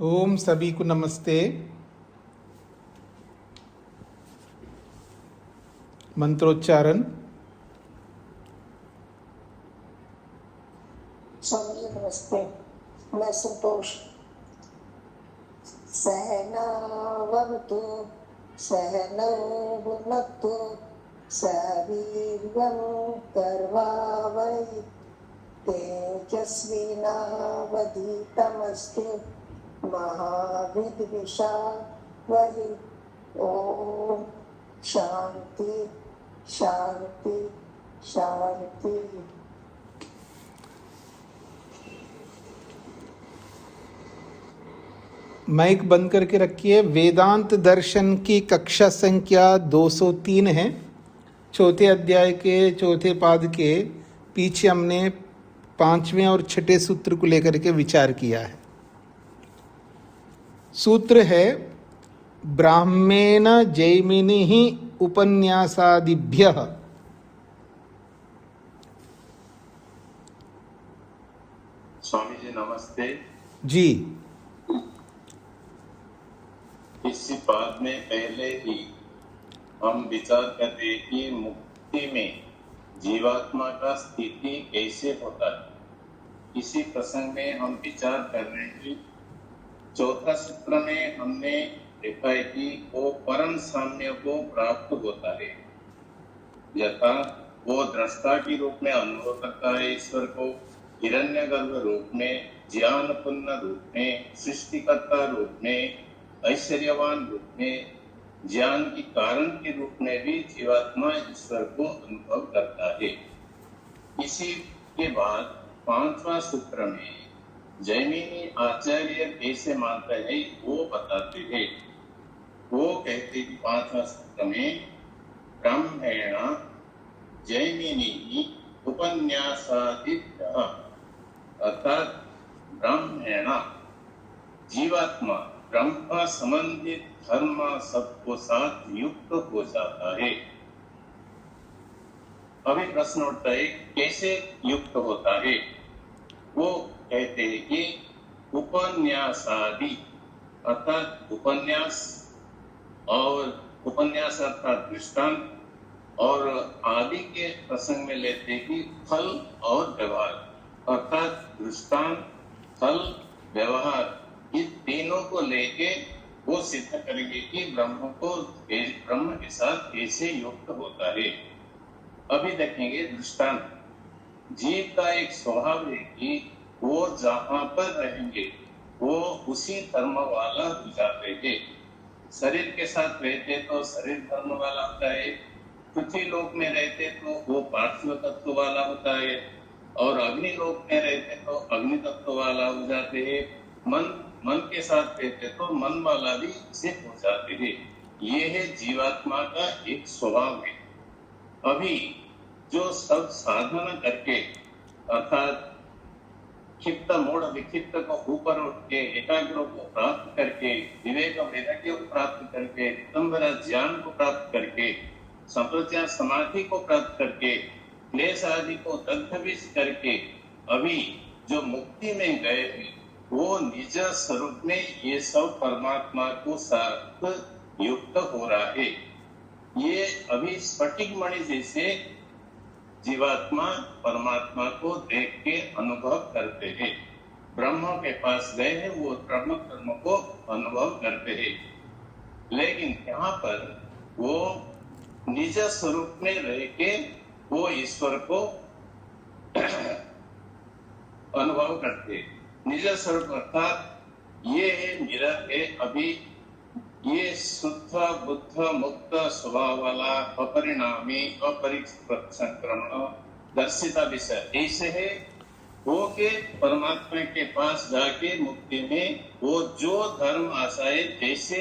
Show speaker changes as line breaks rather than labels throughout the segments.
ओम सभी को नमस्ते। मंत्रोच्चारण।
स्वामी जी नमस्ते। मैं संतोष। सहनावतु सहनौ भुनक्तु सह वीर्यं कर्वावहै तेजस्विनावधीतमस्तु मा विद्विषावहै। ओम शांति शांति शांति।
माइक बंद करके रखिए। वेदांत दर्शन की कक्षा संख्या 203 है। चौथे अध्याय के चौथे पाद के पीछे हमने 5वें और 6ठे सूत्र को लेकर के विचार किया है। सूत्र है ब्राह्मेण जैमिनिः उपन्यासादिभ्यः।
स्वामी जी नमस्ते
जी।
इसी बात में पहले ही हम विचार कर रहे कि मुक्ति में जीवात्मा का स्थिति कैसे होता है। इसी प्रसंग में हम विचार कर रहे हैं। चौथा सूत्र में हमने देखा है कि वो परम साम्य को प्राप्त होता है। यथा वो दृष्टा के रूप में अनुभव करता है ईश्वर को, हिरण्यगर्भ रूप में, ज्ञानपूर्ण रूप में, सृष्टिकर्ता रूप में, ऐश्वर्यवान रूप में, ज्ञान की कारण के रूप में भी जीवात्मा ईश्वर को अनुभव करता है। इसी के बाद 5वां सूत्र में जैमिनी आचार्य कैसे मानते हैं वो बताते हैं। वो कहते हैं 5वां सूत्र में ब्रह्मेण जैमिनी उपन्यासादिभ्यः, अर्थात ब्रह्मेण जीवात्मा ब्रह्म संबंधित धर्म सबको साथ युक्त हो जाता है। अभी प्रश्न उठता है कैसे युक्त होता है। वो कहते हैं कि उपन्यासादि अर्थात उपन्यास, और उपन्यास अर्थात दृष्टांत, और आदि के प्रसंग में लेते हैं कि फल और व्यवहार, अर्थात दृष्टांत, फल, व्यवहार, इस तीनों को लेके वो सिद्ध करेंगे कि ब्रह्म के साथ कैसे युक्त होता है। अभी देखेंगे दृष्टांत। जीव का एक स्वभाव है कि वो जहां पर रहेंगे वो उसी धर्म वाला हो जाते हैं। शरीर के साथ रहते तो शरीर धर्म वाला होता है, पृथ्वी लोक में रहते तो वो पार्थिव तत्व वाला होता है, और अग्नि लोक में रहते तो अग्नि तत्व वाला हो जाते हैं। मन के साथ रहते तो मन वाला भी सिद्ध हो जाते हैं। ये है जीवात्मा का एक स्वभाव है। अभी जो सब साधना करके अर्थात क्षिप्त मूढ़ विक्षिप्त को ऊपर उठ के एकाग्र को प्राप्त करके, विवेक वैराग्य को प्राप्त करके, दिगंबरा ज्ञान को प्राप्त करके, संप्रज्ञा समाधि को प्राप्त करके, क्लेश आदि को दग्धविष करके अभी जो मुक्ति में गए हैं वो निज स्वरूप में ये सब परमात्मा को साथ युक्त हो रहा है। ये अभी स्फटिक मणि जैसे जीवात्मा परमात्मा को देख के अनुभव करते हैं। ब्रह्म के पास गए हैं, वो ब्रह्म कर्म को अनुभव करते हैं, लेकिन यहाँ पर वो निज स्वरूप में रह के वो ईश्वर को अनुभव करते हैं। निज स्वरूप अर्थात ये मेरा है। अभी ये शुद्ध बुद्ध मुक्त स्वभाव वाला अपरिणामी अपरिसंक्रमण दर्शिता विषय ऐसे है वो के परमात्मा के पास जाके मुक्ति में वो जो धर्म आशाए जैसे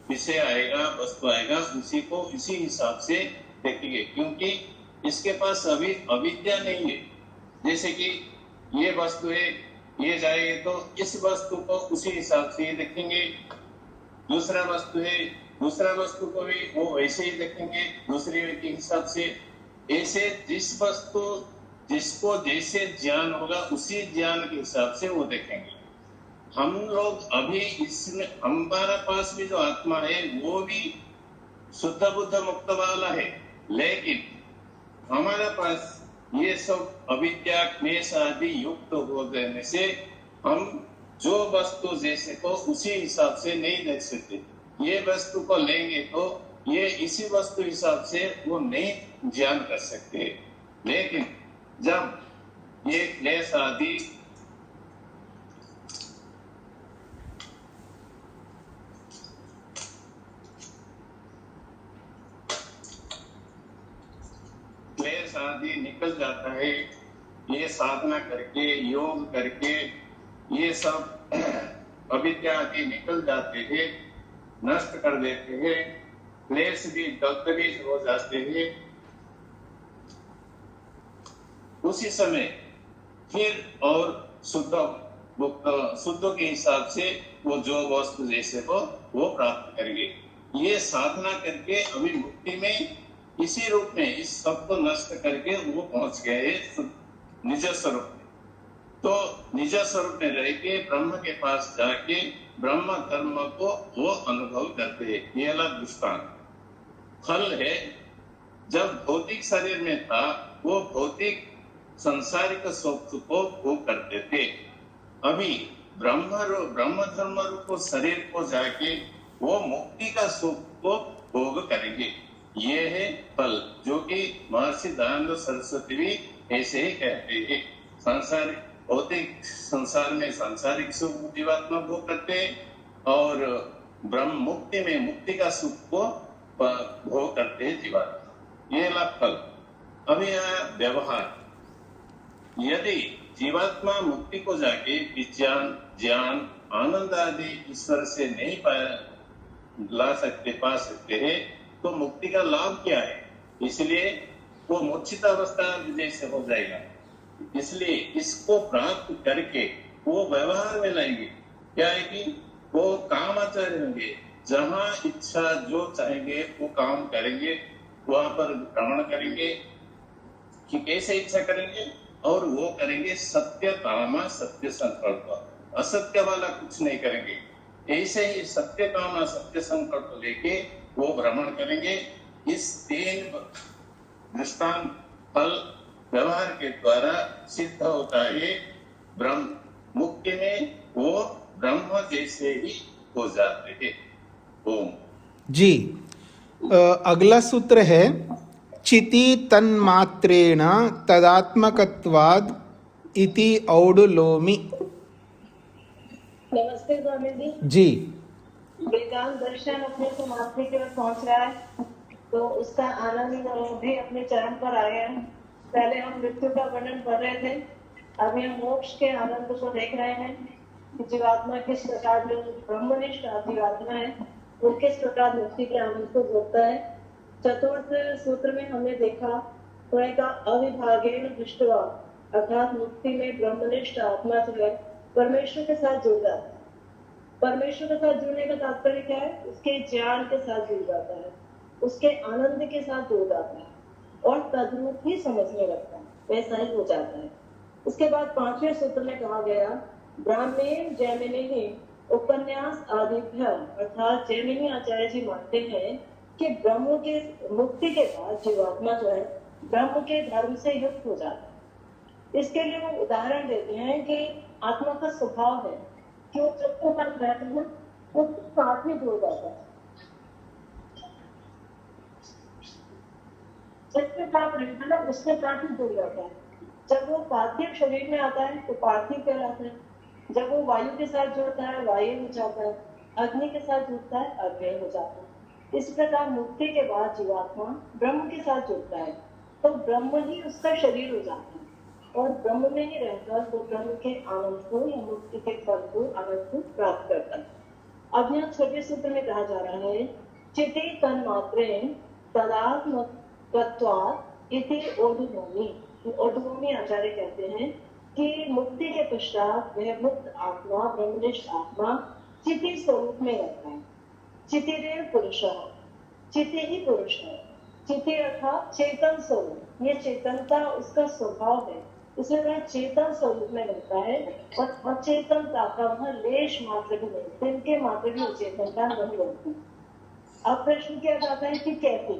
विषय आएगा, वस्तु आएगा, उसी को इसी हिसाब से देखेंगे, क्योंकि इसके पास अभी अविद्या नहीं है। जैसे कि ये वस्तु है, ये जाएगी तो इस वस्तु को उसी हिसाब से देखेंगे। दूसरा वस्तु है, दूसरा वस्तु को भी वो वैसे ही देखेंगे दूसरे के हिसाब से। ऐसे जिस वस्तु जिसको जैसे ज्ञान होगा उसी ज्ञान के हिसाब से वो देखेंगे। हम लोग अभी इसमें हमारा पास भी जो आत्मा है वो भी शुद्ध बुद्ध मुक्त वाला है, लेकिन हमारे पास ये सब अविद्या क्लेश आदि युक्त हो जाने से हम जो वस्तु जैसे को उसी हिसाब से नहीं देख सकते। ये वस्तु को लेंगे तो ये इसी वस्तु हिसाब से वो नहीं ज्ञान कर सकते। लेकिन जब ये क्लेश आदि क्लेश आदि निकल जाता है, ये साधना करके योग करके ये सब अविद्या आदि निकल जाते हैं, नष्ट कर देते हैं, क्लेश भी दग्धबीज हो जाते हैं। उसी समय फिर और शुद्ध के हिसाब से वो जो वस्तु जैसे को वो प्राप्त करेंगे। ये साधना करके अभी मुक्ति में इसी रूप में इस सब को नष्ट करके वो पहुंच गए निज स्वरूप में। तो निज स्वरूप में रह के ब्रह्म के पास जाके ब्रह्म धर्म को वो अनुभव करते हैं। ये अलग दृष्टांत फल है। जब भौतिक शरीर में था वो भौतिक संसारिक सुख को भोग करते थे। अभी ब्रह्म धर्म रूप शरीर को जाके वो मुक्ति का सुख को भोग करेंगे। ये है फल, जो कि महर्षि दयानंद सरस्वती भी ऐसे ही कहते हैं। सांसारिक भौतिक संसार में सांसारिक सुख जीवात्मा भोग करते हैं और ब्रह्म मुक्ति में मुक्ति का सुख को भोग करते हैं जीवात्मा। ये लाभ फल। अभी आया व्यवहार। यदि जीवात्मा मुक्ति को जाके विज्ञान ज्ञान आनंद आदि ईश्वर से नहीं पा सकते हैं तो मुक्ति का लाभ क्या है? इसलिए वो मूर्छित अवस्था जैसे हो जाएगा। इसलिए इसको प्राप्त करके वो व्यवहार में लाएंगे। क्या है कि वो काम आचार्य होंगे, जहां इच्छा जो चाहेंगे वो काम करेंगे, वहां पर भ्रमण करेंगे कि कैसे इच्छा करेंगे और वो करेंगे सत्य कामा सत्य संकल्प, असत्य वाला कुछ नहीं करेंगे। ऐसे ही सत्य कामा सत्य संकल्प लेके वो भ्रमण करेंगे। इस 3 दृष्टांत फल व्यवहार के द्वारा सिद्ध होता है। ब्रह्म मुक्ति में वो ब्रह्म जैसे ही हो जाते हैं। ओम
जी। अगला सूत्र है चिति तन्मात्रेण तदात्मकत्वाद इति औडुलोमि।
नमस्ते स्वामी
जी।
वेदांत दर्शन अपने समाप्ति की ओर पहुंच रहा है, तो उसका आनंद भी अपने चरम पर आ गया है। पहले हम मृत्यु का वर्णन कर रहे थे, अभी हम मोक्ष के आनंद को देख रहे हैं कि जीवात्मा किस प्रकार जो ब्रह्मनिष्ठ जीवात्मा है वो किस प्रकार मुक्ति के आनंद को भोगता है। चतुर्थ सूत्र में हमने देखा का अविभागेन दृष्टवा, अर्थात मुक्ति में ब्रह्मनिष्ठ आत्मा जो है परमेश्वर के साथ जुड़ जाता है। परमेश्वर के साथ जुड़ने का तात्पर्य क्या है? उसके ज्ञान के साथ जुड़ जाता है, उसके आनंद के साथ जुड़ जाता है और तद्रूप ही समझने लगता है, वैसा ही हो जाता है। उसके बाद 5वें सूत्र में कहा गया ब्राह्मण जैमिनी उपन्यास आदिभ्य, अर्थात जैमिनी आचार्य जी मानते हैं कि ब्रह्म के मुक्ति के बाद जीवात्मा जो है ब्रह्म के धर्म से युक्त हो जाता है। इसके लिए वो उदाहरण देते हैं कि आत्मा का स्वभाव है कि वो जब तक हम रहते हैं वो साथ में जुड़ जाता है। जिसके साथ रहता है उसके साथ ही जुड़ जाता है। जब वो पार्थिव शरीर में आता है तो पार्थिव कहलाता है, जब वो वायु के साथ जुड़ता है वायु हो जाता है, अग्नि के साथ जुड़ता है अग्नि हो जाता है। इस प्रकार मुक्ति के बाद जीवात्मा ब्रह्म के साथ जुड़ता है तो ब्रह्म ही उसका शरीर हो जाता है और ब्रह्म में ही रहकर वो ब्रह्म के आनंद को या मुक्ति के फल को आनंद को प्राप्त करता है। अब यहाँ 6वें सूत्र में कहा जा रहा है चिति तन्मात्रेण तदात्मकत्वात् इति औडुलोमि। औडुलोमि आचार्य कहते हैं कि मुक्ति के पश्चात वह मुक्त आत्मा ब्रह्मनिष्ठ आत्मा चिति स्वरूप में रहता है। चितिरेव पुरुषः, चिति ही पुरुष है। चिति अर्थात चेतन स्वरूप, ये चेतनता उसका स्वभाव है। इसलिए वह चेतन स्वरूप में रहता है और अचेतनता का वह लेश मात्र भी नहीं, तिनके मात्र भी अचेतनता नहीं रहती। अब प्रश्न किया जाता है कि कैसे,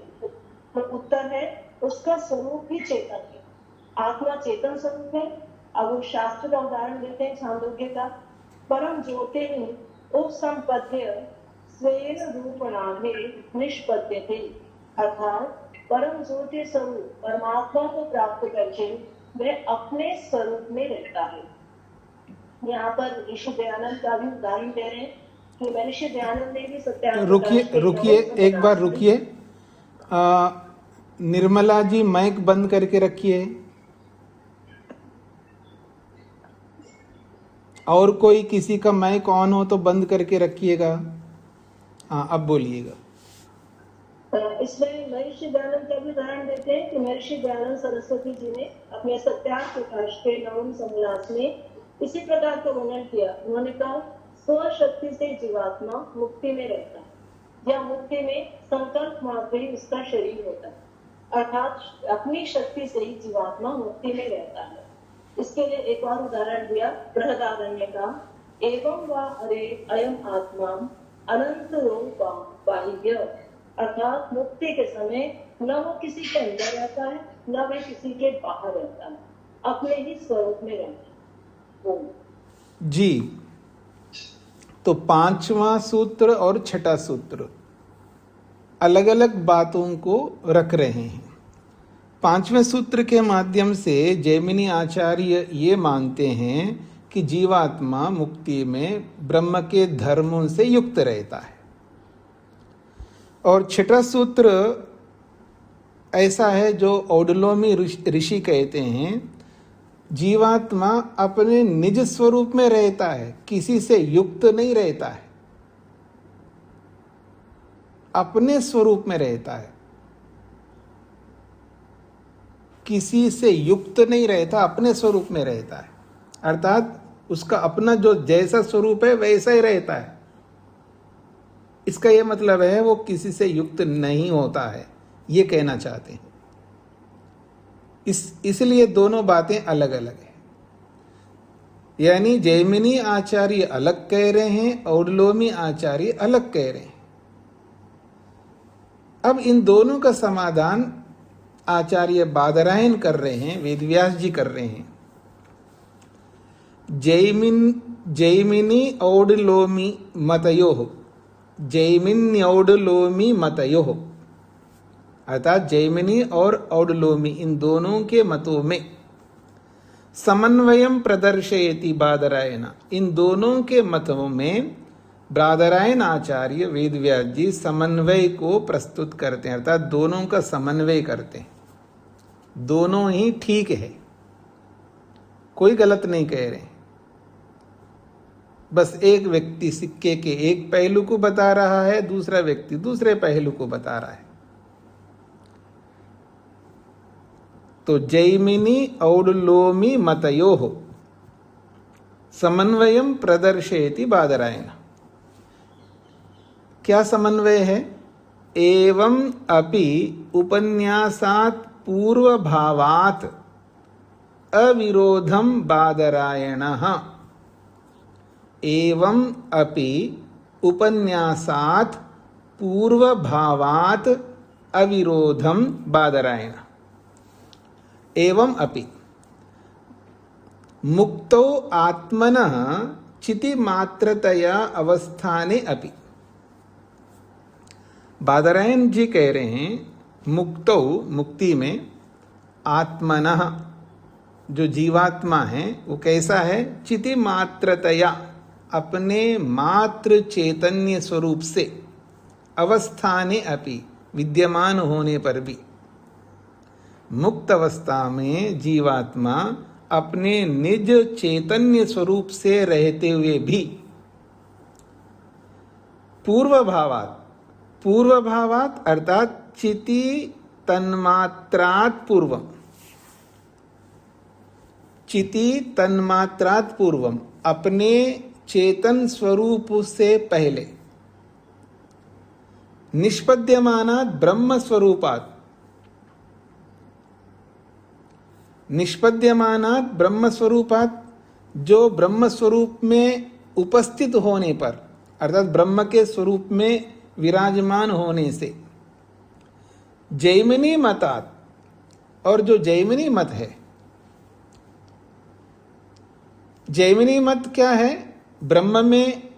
तो उत्तर है उसका स्वरूप ही चेतन है, आत्मा चेतन स्वरूप है। अब वो शास्त्र का उदाहरण देते हैं छांदोग्य का, परम ज्योतिर्नि उपसंपद्य स्वेन रूपणाभे निष्पद्यते, अर्थात परम ज्योति स्वरूप परमात्मा को प्राप्त करके वह अपने स्वरूप में रहता है। यहाँ पर ऋषि दयानंद का भी उदाहरण दे रहे हैं कि महर्षि दयानंद ने भी सत्याग्रह
रुकिए एक बार रुकिए। निर्मला जी माइक बंद करके रखिए। और कोई किसी का माइक ऑन हो तो बंद करके रखिएगा। हाँ, अब बोलिएगा।
इसमें महर्षि दयानंद का भी उदाहरण देते हैं कि महर्षि दयानंद सरस्वती जी ने अपने सत्याग्रह प्रकाश के 9वें संग्लास में इसी प्रकार का वर्णन किया। उन्होंने कहा स्वशक्ति से जीवात्मा मुक्ति में रहता है, या मुक्ति में संकल्प मात्र ही उसका शरीर होता है, अर्थात अपनी शक्ति से ही जीवात्मा मुक्ति में रहता है। इसके लिए एक और उदाहरण दिया बृहदारण्य का, एवं वा अरे अयम आत्मा अनंत रूप बाह्य, अर्थात मुक्ति के समय न वो किसी के अंदर रहता है न वह किसी के बाहर रहता है, अपने ही स्वरूप में रहता है।
जी, तो 5वां सूत्र और 6ठा सूत्र अलग अलग बातों को रख रहे हैं। 5वें सूत्र के माध्यम से जैमिनी आचार्य ये मानते हैं कि जीवात्मा मुक्ति में ब्रह्म के धर्मों से युक्त रहता है। और 6ठा सूत्र ऐसा है जो औडलोमी ऋषि कहते हैं, जीवात्मा अपने निज स्वरूप में रहता है, किसी से युक्त नहीं रहता है, अपने स्वरूप में रहता है, किसी से युक्त नहीं रहता, अपने स्वरूप में रहता है। अर्थात उसका अपना जो जैसा स्वरूप है वैसा ही रहता है। इसका यह मतलब है वो किसी से युक्त नहीं होता है, ये कहना चाहते हैं। इसलिए दोनों बातें अलग अलग हैं। यानी जैमिनी आचार्य अलग कह रहे हैं, औडलोमी आचार्य अलग कह रहे हैं। अब इन दोनों का समाधान आचार्य बादरायण कर रहे हैं, वेदव्यास जी कर रहे हैं। जैमिनी औडलोमी मतयोः, जैमिन्यौडलोमी मतयोः, अर्थात जैमिनी और औडलोमी इन दोनों के मतों में समन्वयम प्रदर्शयति बादरायण, इन दोनों के मतों में बादरायण आचार्य वेदव्यास जी समन्वय को प्रस्तुत करते हैं, अर्थात दोनों का समन्वय करते हैं। दोनों ही ठीक है, कोई गलत नहीं कह रहे। बस एक व्यक्ति सिक्के के एक पहलू को बता रहा है, दूसरा व्यक्ति दूसरे पहलू को बता रहा है। तो जैमिनी औडलोमी मतयोः समन्वयम प्रदर्शयति बादरायण। क्या समन्वय है? एवं अपि उपन्यासात् पूर्वभावात् अविरोधम बादरायणः, एवं अपि उपन्यासात् पूर्वभावात् अविरोधम बादरायण। एवं अपि मुक्तो आत्मनः चितिमात्रतया अवस्थाने अपि। बादरायण जी कह रहे हैं मुक्तो, मुक्ति में, आत्मनः जो जीवात्मा है वो कैसा है? चिति मात्रतया, अपने मात्र चैतन्य स्वरूप से, अवस्थाने अपि, विद्यमान होने पर भी। मुक्त अवस्था में जीवात्मा अपने निज चैतन्य स्वरूप से रहते हुए भी पूर्वभावात्, पूर्वभावात् अर्थात चिति तन्मात्रात् पूर्वम, चिति तन्मात्रात् पूर्वम, अपने चेतन स्वरूप से पहले, निष्पद्यमानात् ब्रह्म स्वरूपात्, निष्पद्यमानात् ब्रह्म स्वरूपात्, जो ब्रह्म स्वरूप में उपस्थित होने पर अर्थात ब्रह्म के स्वरूप में विराजमान होने से, जैमिनी मतात, और जो जैमिनी मत है, जैमिनी मत क्या है? ब्रह्म में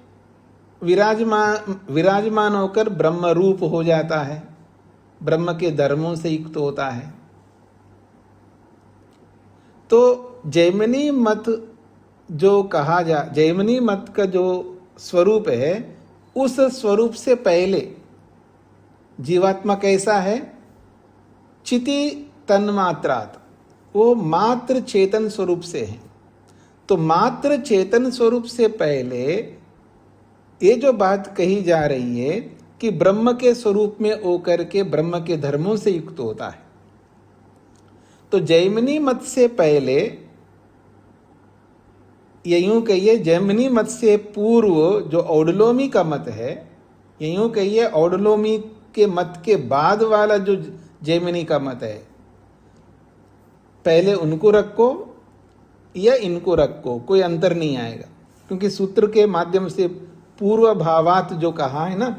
विराजमान होकर ब्रह्म रूप हो जाता है, ब्रह्म के धर्मों से युक्त होता है। तो जैमिनी मत जो कहा जैमिनी मत का जो स्वरूप है, उस स्वरूप से पहले जीवात्मा कैसा है? चिति तन्मात्रात, वो मात्र चेतन स्वरूप से है। तो मात्र चेतन स्वरूप से पहले ये जो बात कही जा रही है कि ब्रह्म के स्वरूप में होकर के ब्रह्म के धर्मों से युक्त होता है, तो जैमिनी मत से पहले, ये यूं कहिए जैमिनी मत से पूर्व जो औडलोमी का मत है, ये यूं कहिए औडलोमी के मत के बाद वाला जो जैमिनी का मत है, पहले उनको रखो या इनको रखो, कोई अंतर नहीं आएगा। क्योंकि सूत्र के माध्यम से पूर्व भावात जो कहा है ना,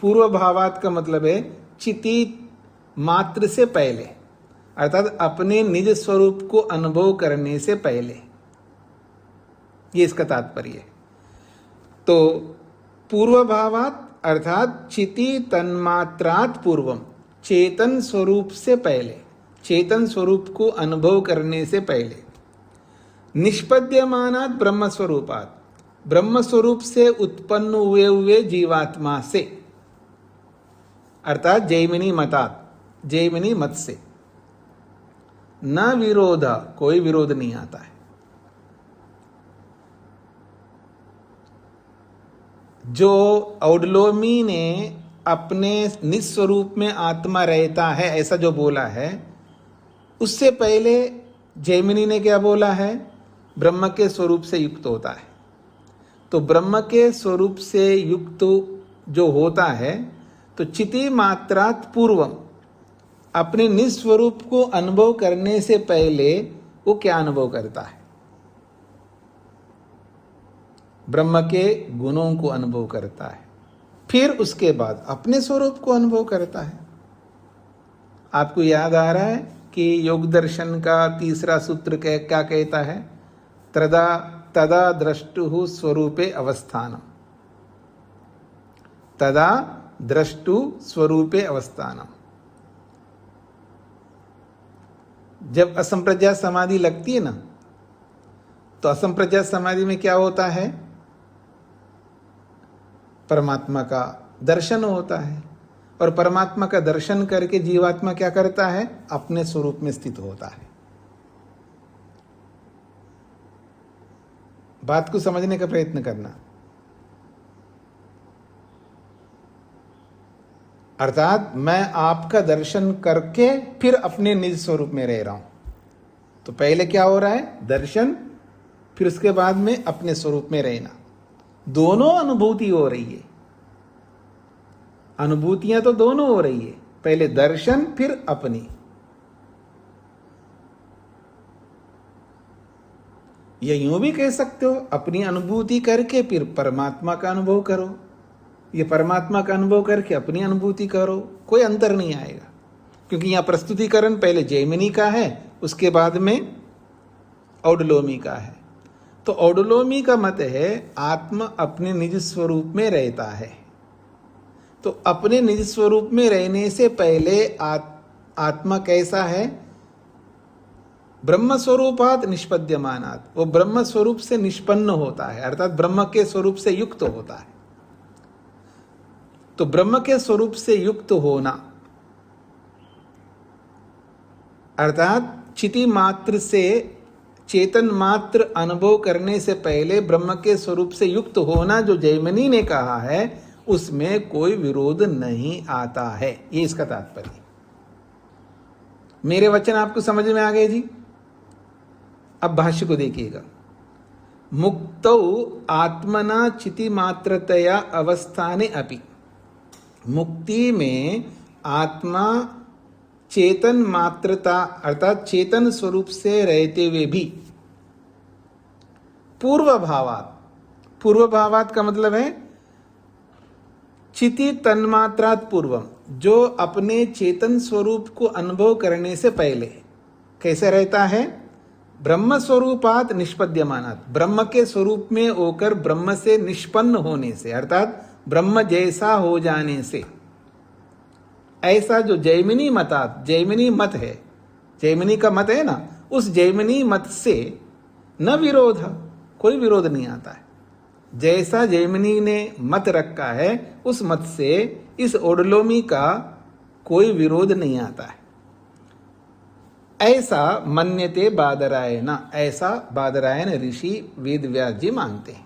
पूर्व भावात का मतलब है चिति मात्र से पहले, अर्थात अपने निज स्वरूप को अनुभव करने से पहले, ये इसका तात्पर्य है। तो पूर्व भावात अर्थात चिति तन्मात्रात पूर्वम, चेतन स्वरूप से पहले, चेतन स्वरूप को अनुभव करने से पहले, निष्पद्यमानात ब्रह्म स्वरूपात, ब्रह्म स्वरूप से उत्पन्न हुए जीवात्मा से, अर्थात जैमिनी मतात, जैमिनी मत से न विरोध, कोई विरोध नहीं आता है। जो औडलोमी ने अपने निस्वरूप में आत्मा रहता है ऐसा जो बोला है, उससे पहले जैमिनी ने क्या बोला है? ब्रह्म के स्वरूप से युक्त होता है। तो ब्रह्म के स्वरूप से युक्त जो होता है, तो चिति मात्रात पूर्वम, अपने निस्वरूप को अनुभव करने से पहले वो क्या अनुभव करता है? ब्रह्म के गुणों को अनुभव करता है, फिर उसके बाद अपने स्वरूप को अनुभव करता है। आपको याद आ रहा है कि योग दर्शन का तीसरा सूत्र क्या कहता है? तदा द्रष्टु स्वरूपे अवस्थानम, तदा द्रष्टु स्वरूपे अवस्थानम। जब असंप्रज्ञात समाधि लगती है ना, तो असंप्रज्ञात समाधि में क्या होता है? परमात्मा का दर्शन होता है, और परमात्मा का दर्शन करके जीवात्मा क्या करता है? अपने स्वरूप में स्थित होता है। बात को समझने का प्रयत्न करना। अर्थात मैं आपका दर्शन करके फिर अपने निज स्वरूप में रह रहा हूं। तो पहले क्या हो रहा है? दर्शन, फिर उसके बाद में अपने स्वरूप में रहना। दोनों अनुभूति हो रही है, अनुभूतियां तो दोनों हो रही है, पहले दर्शन फिर अपनी। या यूं भी कह सकते हो, अपनी अनुभूति करके फिर परमात्मा का अनुभव करो, ये परमात्मा का अनुभव करके अपनी अनुभूति करो, कोई अंतर नहीं आएगा। क्योंकि यहां प्रस्तुतिकरण पहले जैमिनी का है, उसके बाद में औडलोमी का है। तो औडलोमी का मत है आत्मा अपने निज स्वरूप में रहता है। तो अपने निज स्वरूप में रहने से पहले आत्मा कैसा है? ब्रह्म स्वरूपात निष्पद्यमानात, वो ब्रह्म स्वरूप से निष्पन्न होता है, अर्थात ब्रह्म के स्वरूप से युक्त होता है। तो ब्रह्म के स्वरूप से युक्त होना अर्थात चिति मात्र से चेतन मात्र अनुभव करने से पहले ब्रह्म के स्वरूप से युक्त होना, जो जैमिनी ने कहा है, उसमें कोई विरोध नहीं आता है। ये इसका तात्पर्य। मेरे वचन आपको समझ में आ गए जी? अब भाष्य को देखिएगा। मुक्तौ आत्मना चिति मात्रतया अवस्थाने अपि, मुक्ति में आत्मा चेतन मात्रता अर्थात चेतन स्वरूप से रहते हुए भी पूर्व भावात का मतलब है चिति तन्मात्रात पूर्वम, जो अपने चेतन स्वरूप को अनुभव करने से पहले कैसे रहता है? ब्रह्म स्वरूपात निष्पद्यमानात, ब्रह्म के स्वरूप में होकर ब्रह्म से निष्पन्न होने से अर्थात ब्रह्म जैसा हो जाने से। ऐसा जो जैमिनी मत है, जैमिनी का मत है ना, उस जैमिनी मत से न विरोध, कोई विरोध नहीं आता है। जैसा जैमिनी ने मत रखा है उस मत से इस ओडलोमी का कोई विरोध नहीं आता है। ऐसा मन्यते बादरायण, ऐसा बादरायण ऋषि वेद व्यास जी मानते हैं।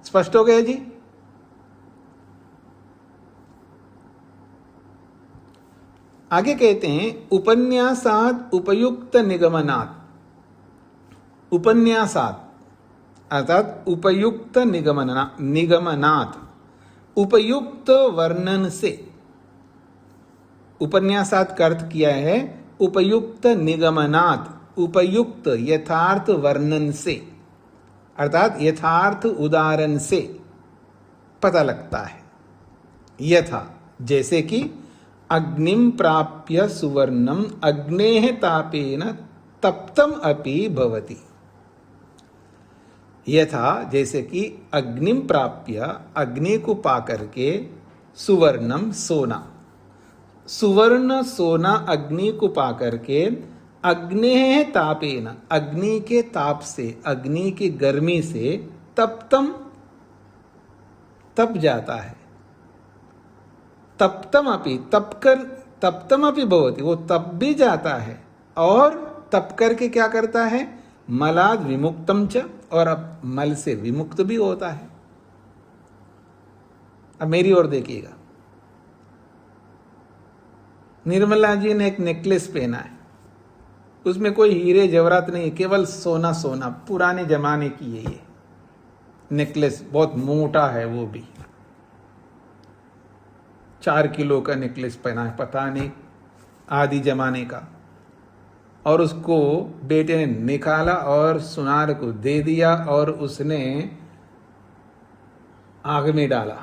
स्पष्ट हो गया जी? आगे कहते हैं उपन्यासात उपयुक्त निगमनात्, उपन्यासात अर्थात उपयुक्त निगमनात्, उपयुक्त वर्णन से। उपन्यासात का अर्थ किया है उपयुक्त निगमनात्, उपयुक्त यथार्थ वर्णन से अर्थात यथार्थ उदाहरण से पता लगता है। यथा जैसे कि अग्निम प्राप्य सुवर्णम अग्नेः तापेन तप्तम अपि भवति। यथा जैसे कि अग्निम प्राप्य, अग्नि को पाकर के, सुवर्णम सोना, सुवर्ण सोना अग्नि को पाकर के, अग्नेः तापेन अग्नि के ताप से, अग्नि की गर्मी से, तप्तम तप जाता है। तप्तम अपि तप्तम अपि भवति, वो तप भी जाता है और तप करके क्या करता है? मलाद विमुक्तम च, और अब मल से विमुक्त भी होता है। अब मेरी ओर देखिएगा, निर्मला जी ने एक नेकलेस पहना है, उसमें कोई हीरे जवाहरात नहीं, केवल सोना सोना, पुराने जमाने की है ये नेकलेस, बहुत मोटा है, वो भी 4 किलो का नेकलेस पहना है, पता नहीं आदि जमाने का। और उसको बेटे ने निकाला और सुनार को दे दिया और उसने आग में डाला।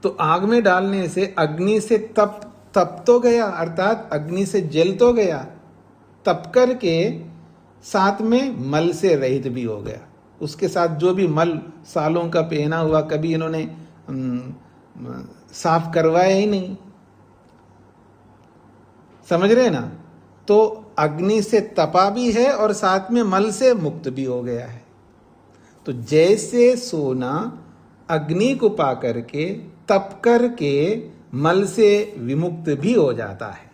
तो आग में डालने से अग्नि से तप तो गया, अर्थात अग्नि से जल तो गया, तप करके साथ में मल से रहित भी हो गया। उसके साथ जो भी मल सालों का पहना हुआ, कभी इन्होंने साफ करवाया ही नहीं, समझ रहे ना? तो अग्नि से तपा भी है और साथ में मल से मुक्त भी हो गया है। तो जैसे सोना अग्नि को पा करके तप करके मल से विमुक्त भी हो जाता है।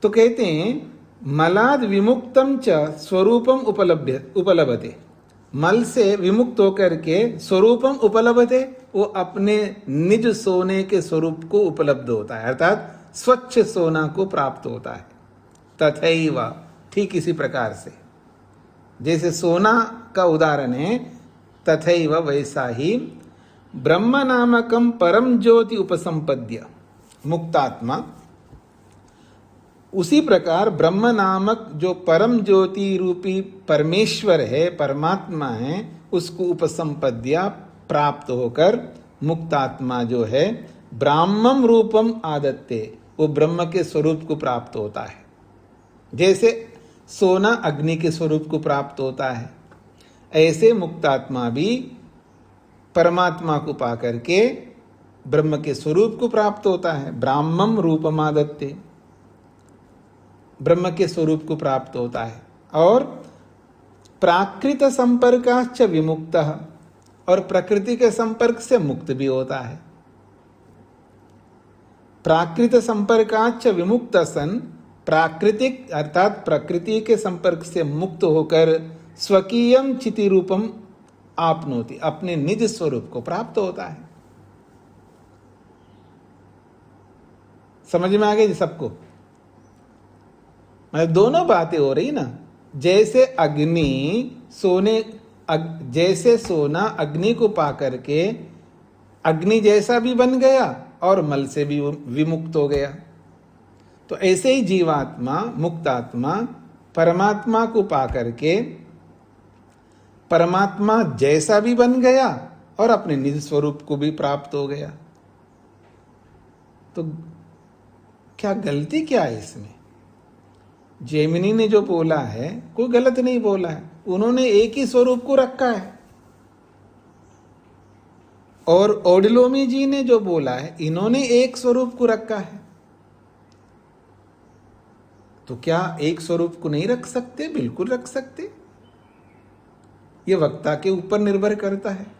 तो कहते हैं मलाद विमुक्तम च स्वरूपम उपलभते, मल से विमुक्त होकर के स्वरूपम उपलभते, वो अपने निज सोने के स्वरूप को उपलब्ध होता है, अर्थात स्वच्छ सोना को प्राप्त होता है। तथैव, ठीक इसी प्रकार से जैसे सोना का उदाहरण है, तथैव वैसा ही ब्रह्म नामकम परम ज्योति उपसंपद्य मुक्तात्मा, उसी प्रकार ब्रह्म नामक जो परम ज्योति रूपी परमेश्वर है, परमात्मा है, उसको उपसंपद्या प्राप्त होकर मुक्तात्मा जो है ब्राह्मम रूपम आदत्ते, वो ब्रह्म के स्वरूप को प्राप्त होता है। जैसे सोना अग्नि के स्वरूप को प्राप्त होता है, ऐसे मुक्तात्मा भी परमात्मा को पाकर के ब्रह्म के स्वरूप को प्राप्त होता है। ब्राह्मम रूपम आदत्ते, ब्रह्म के स्वरूप को प्राप्त होता है। और प्राकृत संपर्काश्च विमुक्तः, और प्रकृति के संपर्क से मुक्त भी होता है। प्राकृत संपर्काश्च विमुक्त सन, प्राकृतिक अर्थात प्रकृति के संपर्क से मुक्त होकर स्वकीयम चिति रूपम आपनोति, अपने निज स्वरूप को प्राप्त होता है। समझ में आ गई सबको? मतलब दोनों बातें हो रही ना, जैसे अग्नि सोने जैसे सोना अग्नि को पा करके अग्नि जैसा भी बन गया और मल से भी विमुक्त हो गया। तो ऐसे ही जीवात्मा, मुक्तात्मा परमात्मा को पा करके परमात्मा जैसा भी बन गया और अपने निज स्वरूप को भी प्राप्त हो गया। तो क्या गलती क्या है इसमें? जैमिनी ने जो बोला है कोई गलत नहीं बोला है, उन्होंने एक ही स्वरूप को रखा है। और ओडिलोमी जी ने जो बोला है, इन्होंने एक स्वरूप को रखा है। तो क्या एक स्वरूप को नहीं रख सकते? बिल्कुल रख सकते। यह वक्ता के ऊपर निर्भर करता है।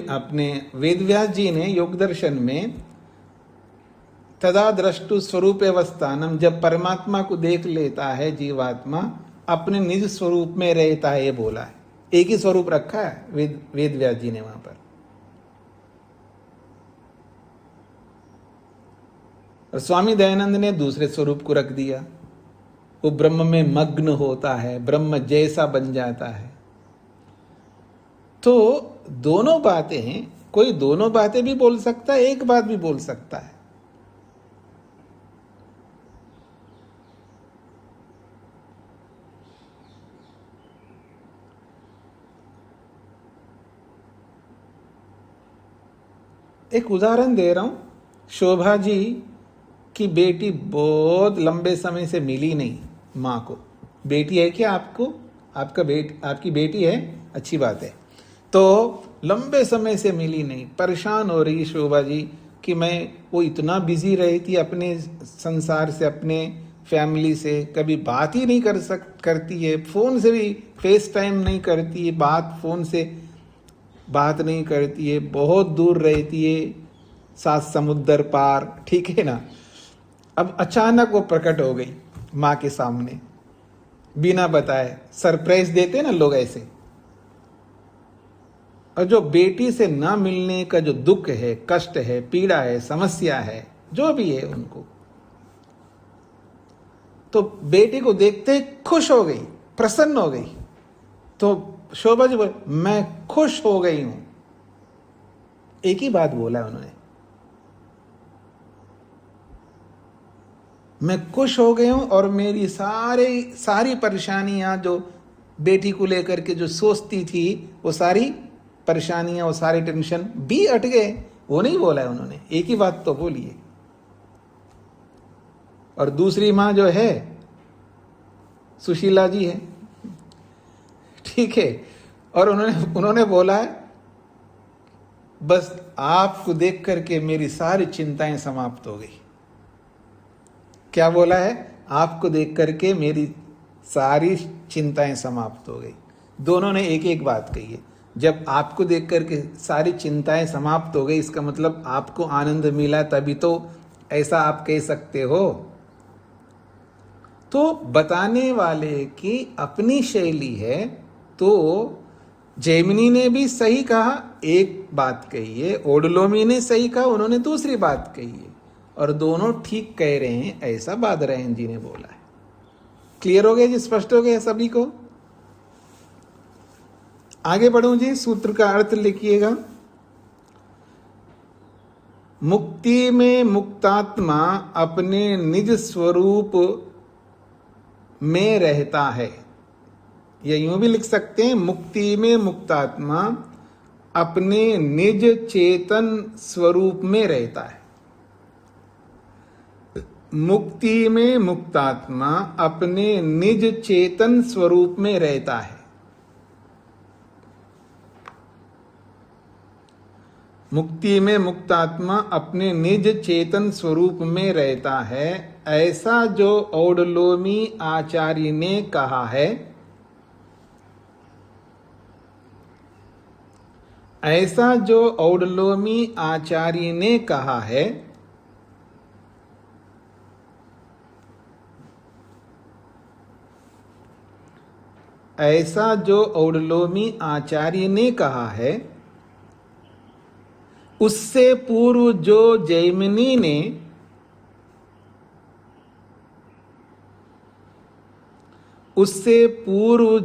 अपने वेदव्यास जी ने योग दर्शन में तदा द्रष्टु स्वरूप अवस्थानम, जब परमात्मा को देख लेता है जीवात्मा अपने निज स्वरूप में रहता है, ये बोला है। एक ही स्वरूप रखा है वेदव्यास जी ने वहां पर। और स्वामी दयानंद ने दूसरे स्वरूप को रख दिया। वो ब्रह्म में मग्न होता है, ब्रह्म जैसा बन जाता है। तो दोनों बातें हैं, कोई दोनों बातें भी बोल सकता है, एक बात भी बोल सकता है। एक उदाहरण दे रहा हूं। शोभा जी की बेटी बहुत लंबे समय से मिली नहीं मां को। बेटी है क्या आपको? आपकी बेटी है, अच्छी बात है। तो लंबे समय से मिली नहीं, परेशान हो रही शोभा जी कि वो इतना बिजी रहती अपने संसार से, अपने फैमिली से, कभी बात ही नहीं करती है, फोन से भी फेस टाइम नहीं करती है, फोन से बात नहीं करती है, बहुत दूर रहती है, 7 समुद्र पार, ठीक है ना। अब अचानक वो प्रकट हो गई माँ के सामने, बिना बताए। सरप्राइज देते ना लोग ऐसे। और जो बेटी से ना मिलने का जो दुख है, कष्ट है, पीड़ा है, समस्या है, जो भी है उनको, तो बेटी को देखते ही खुश हो गई, प्रसन्न हो गई। तो शोभा जी बोले, मैं खुश हो गई हूं। एक ही बात बोला उन्होंने, मैं खुश हो गई हूं और मेरी सारी परेशानियां जो बेटी को लेकर के जो सोचती थी, वो सारी परेशानियां, वो सारे टेंशन भी हट गए। वो नहीं बोला है उन्होंने, एक ही बात तो बोली है। और दूसरी मां जो है सुशीला जी है, ठीक है, और उन्होंने बोला है, बस आपको देख करके मेरी सारी चिंताएं समाप्त हो गई। क्या बोला है? आपको देख करके मेरी सारी चिंताएं समाप्त हो गई। दोनों ने एक एक बात कही है। जब आपको देख करके सारी चिंताएं समाप्त हो गई, इसका मतलब आपको आनंद मिला, तभी तो ऐसा आप कह सकते हो। तो बताने वाले की अपनी शैली है। तो जैमिनी ने भी सही कहा, एक बात कही है, ओडलोमी ने सही कहा, उन्होंने दूसरी बात कही है, और दोनों ठीक कह रहे हैं, ऐसा बादरायण जी ने बोला है। क्लियर हो गया जी? स्पष्ट हो गया सभी को? आगे बढ़ूं जी, सूत्र का अर्थ लिखिएगा। मुक्ति में मुक्तात्मा अपने निज स्वरूप में रहता है, या यूं भी लिख सकते हैं, मुक्ति में मुक्तात्मा अपने निज चेतन स्वरूप में रहता है। मुक्ति में मुक्तात्मा अपने निज चेतन स्वरूप में रहता है। मुक्ति में मुक्तात्मा अपने निज चेतन स्वरूप में रहता है, ऐसा जो औडलोमी आचार्य ने कहा है, ऐसा जो औडलोमी आचार्य ने कहा है, ऐसा जो औडलोमी आचार्य ने कहा है, उससे पूर्व जो जैमिनी ने उससे पूर्व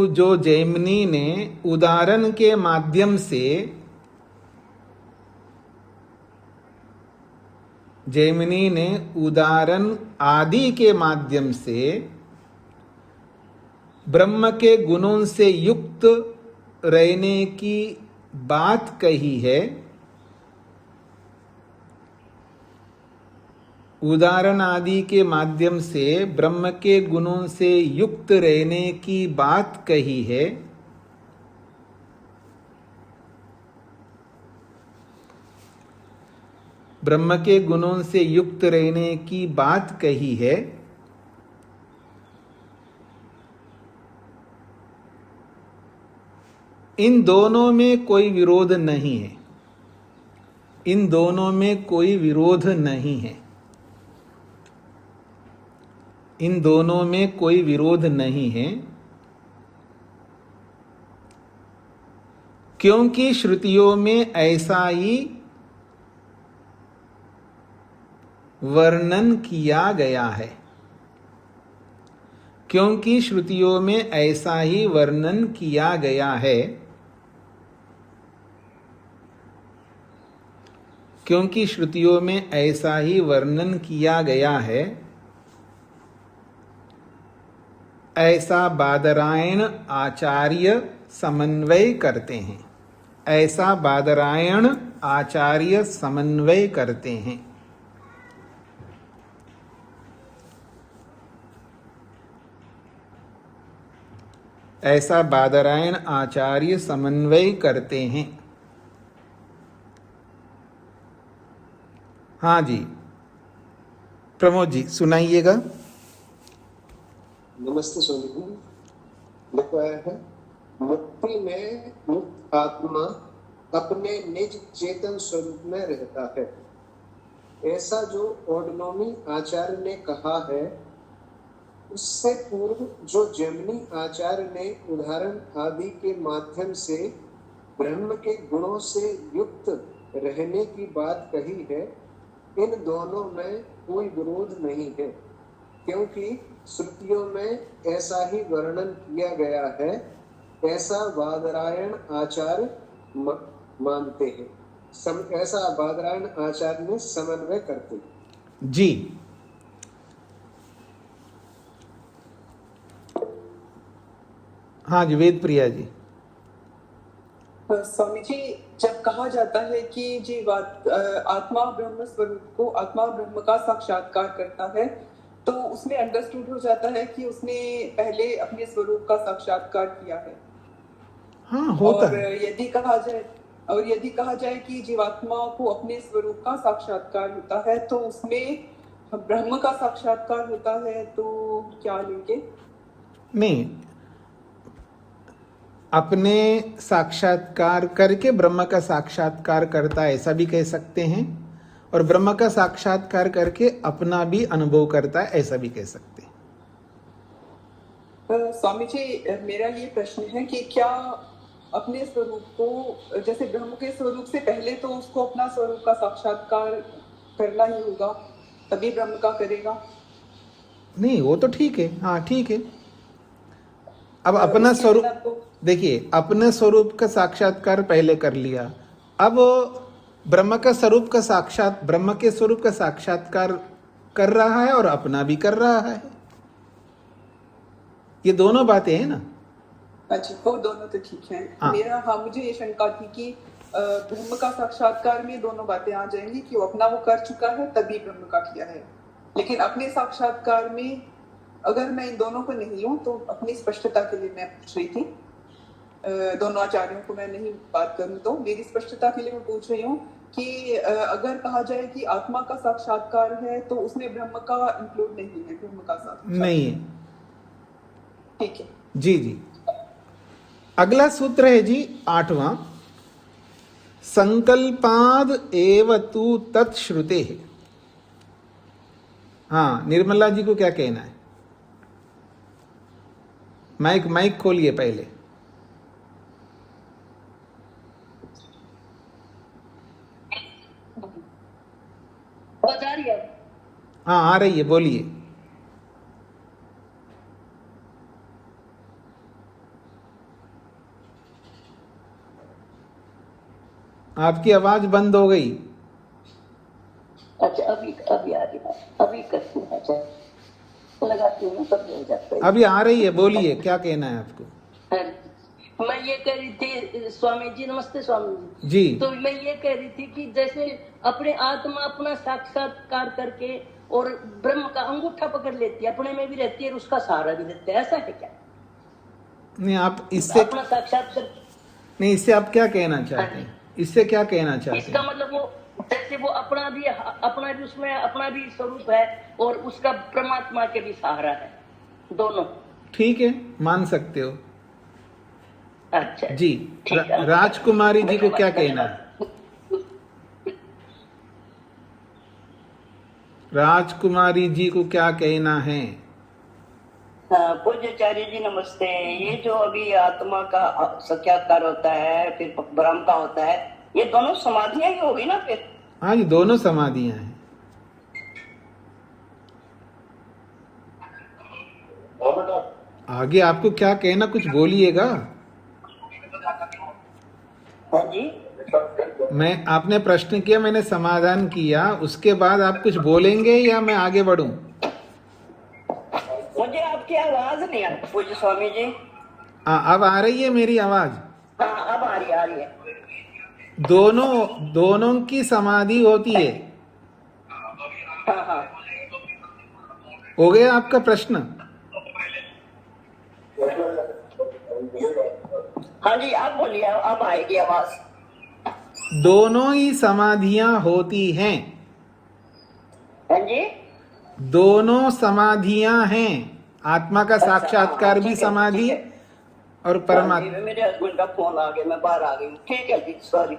जो जैमिनी ने उदाहरण के माध्यम से उदाहरण आदि के माध्यम से ब्रह्म के गुणों से युक्त रहने की बात कही है। उदाहरण आदि के माध्यम से ब्रह्म के गुणों से युक्त रहने की बात कही है। ब्रह्म के गुणों से युक्त रहने की बात कही है। इन दोनों में कोई विरोध नहीं है। इन दोनों में कोई विरोध नहीं है। इन दोनों में कोई विरोध नहीं है, क्योंकि श्रुतियों में ऐसा ही वर्णन किया गया है। क्योंकि श्रुतियों में ऐसा ही वर्णन किया गया है। क्योंकि श्रुतियों में ऐसा ही वर्णन किया गया है, ऐसा बादरायण आचार्य समन्वय करते हैं। ऐसा बादरायण आचार्य समन्वय करते हैं। ऐसा बादरायण आचार्य समन्वय करते हैं। हाँ जी, प्रमोद जी सुनाइएगा।
नमस्ते स्वामी जी। लिखा है, मुक्ति में मुक्त आत्मा अपने निज चेतन स्वरूप में रहता है। ऐसा जो ऑडोनोमी आचार्य ने कहा है, उससे पूर्व जो जैमिनी आचार्य ने उदाहरण आदि के माध्यम से ब्रह्म के गुणों से युक्त रहने की बात कही है, इन दोनों में कोई विरोध नहीं है, क्योंकि श्रुतियों में ऐसा ही वर्णन किया गया है। ऐसा बादरायण आचार्य मानते हैं। ऐसा बादरायण आचार्य ने समन्वय करते हैं।
जी, हाँ जी, वेद प्रिया जी।
स्वामी जी, जब कहा जाता है कि जीवात आत्मा ब्रह्म स्वरूप को, आत्मा ब्रह्म का साक्षात्कार करता है, तो उसमें अंडरस्टूड हो जाता है कि उसने पहले अपने स्वरूप का साक्षात्कार किया है।
हाँ, होता
और
है।
यदि कहा जाए कि जीवात्मा को अपने स्वरूप का साक्षात्कार होता है, तो उसमें ब्रह्म का साक्षात्कार होता है, तो क्या लेंगे?
नहीं, अपने साक्षात्कार करके ब्रह्म का साक्षात्कार करता है, ऐसा भी कह सकते हैं। और ब्रह्म का साक्षात्कार करके अपना भी अनुभव करता है, ऐसा भी कह सकते हैं।
स्वामी जी, मेरा ये प्रश्न है कि क्या अपने स्वरूप को, जैसे ब्रह्म के स्वरूप से पहले तो उसको अपना स्वरूप का साक्षात्कार करना ही होगा, तभी ब्रह्म का करेगा?
नहीं, वो तो ठीक है। हाँ, ठीक है। अब अपना स्वरूप देखिए, अपने स्वरूप का साक्षात्कार पहले कर लिया, अब ब्रह्म के स्वरूप का साक्षात्कार कर रहा है और अपना भी कर रहा है। ये दोनों बातें हैं ना।
अच्छा, वो दोनों तो ठीक है। मुझे ये शंका थी कि ब्रह्म का साक्षात्कार में दोनों बातें आ जाएंगी कि वो अपना वो कर चुका है तभी ब्रह्म का किया है, लेकिन अपने साक्षात्कार में अगर मैं इन दोनों को नहीं लूं तो अपनी स्पष्टता के लिए मैं पूछ रही थी। दोनों आचार्यों को मैं नहीं बात करूं तो मेरी स्पष्टता के लिए मैं पूछ रही हूँ कि अगर कहा जाए कि आत्मा का साक्षात्कार है तो उसमें ब्रह्म का इंक्लूड नहीं है, ब्रह्म का साक्षात्कार
नहीं है।
ठीक है
जी जी। अगला सूत्र है जी 8वां, संकल्पाद एव तु तत्श्रुते है। हाँ, निर्मला जी को क्या कहना है? माइक खोलिए पहले।
आवाज आ रही है?
हाँ आ रही है, बोलिए। आपकी आवाज बंद हो गई।
अच्छा अभी अभी आ रही है, अभी करती हूँ। अच्छा लगाती हूँ तब हो जाता है।
अभी आ रही है, बोलिए क्या कहना है आपको।
हाँ, मैं ये कह रही थी स्वामी जी, नमस्ते स्वामी जी।
जी।
तो मैं ये कह रही थी कि जैसे अपने आत्मा अपना साक्षात्कार करके और ब्रह्म का अंगूठा पकड़ लेती है, अपने में भी रहती है और उसका सहारा भी देती है, ऐसा है क्या?
नहीं आप इससे
अपना साक्षात्कार
नहीं, इससे आप क्या कहना चाहते हैं? इससे क्या कहना चाहते
इसका
हैं?
मतलब वो जैसे वो अपना भी उसमें अपना भी स्वरूप है और उसका परमात्मा के भी सहारा है, दोनों।
ठीक है, मान सकते हो।
अच्छा
जी।
ठीक है।
राजकुमारी जी को क्या कहना है? राजकुमारी जी को क्या कहना है?
हाँ, पूज्याचार्य जी नमस्ते। ये जो अभी आत्मा का साक्षात्कार होता है, फिर ब्रह्म का होता है, ये दोनों समाधियां ही होगी ना फिर?
हाँ जी, दोनों समाधियां हैं। आगे आपको क्या कहना, कुछ बोलिएगा।
हाँ जी।
आपने प्रश्न किया, मैंने समाधान किया, उसके बाद आप कुछ बोलेंगे या मैं आगे बढ़ूं?
मुझे आपकी आवाज नहीं आ रही पूज्य स्वामी जी।
अब आ रही है मेरी आवाज?
हाँ अब आ रही है।
दोनों की समाधि होती है।
हाँ हाँ
हो गया आपका प्रश्न?
हाँ जी, आप बोलिए, अब आएगी आवाज।
दोनों ही समाधियां होती हैं।
हाँ जी,
दोनों समाधियां हैं। आत्मा का साक्षात्कार भी समाधि और परमात्मा।
मेरे हस्बैंड का फोन आ गया, मैं बाहर आ गई हूँ। ठीक है जी, सॉरी।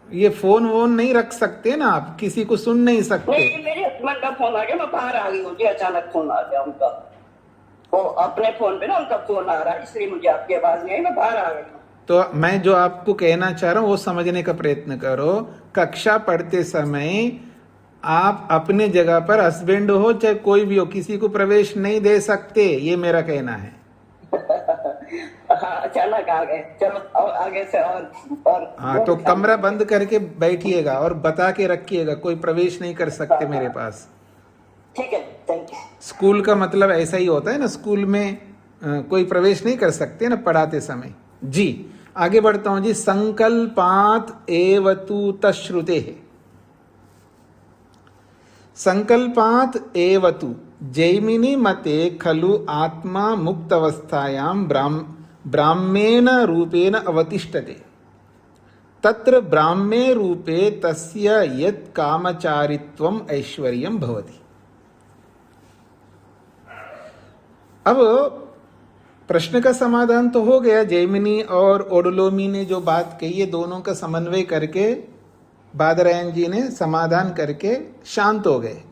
ये फोन वोन नहीं रख सकते ना आप, किसी को सुन नहीं सकते।
नहीं, मेरे हस्बैंड का फोन आ गया, मैं बाहर आ गई हूँ जी। अचानक फोन आ गया उनका, वो अपने फोन पे ना उनका फोन आ रहा है, इसलिए मुझे आपकी आवाज नहीं आई, मैं बाहर आ गई हूँ।
तो मैं जो आपको कहना चाह रहा हूँ वो समझने का प्रयत्न करो। कक्षा पढ़ते समय आप अपने जगह पर हस्बैंड हो चाहे कोई भी हो, किसी को प्रवेश नहीं दे सकते, ये मेरा कहना है।
हाँ, अचानक आ गए। चलो और आगे से और
हाँ, तो कमरा बंद करके बैठिएगा और बता के रखिएगा, कोई प्रवेश नहीं कर सकते मेरे पास।
ठीक है, थैंक यू।
स्कूल का मतलब ऐसा ही होता है ना, स्कूल में कोई प्रवेश नहीं कर सकते ना पढ़ाते समय। जी आगे बढ़ता हूं जी। संकल्पात एवतु तश्रुते है। संकल्पात एवतु जैमिनी मते खलु आत्मा मुक्त अवस्थायां ब्राह्मेण रूपेण अवतिष्ठते। तत्र ब्राह्मे रूपे तस्य यत् कामचारित्वम ऐश्वर्यं भवति। अब प्रश्न का समाधान तो हो गया। जैमिनी और ओडोलोमी ने जो बात कही है, दोनों का समन्वय करके बादरायण जी ने समाधान करके शांत हो गए।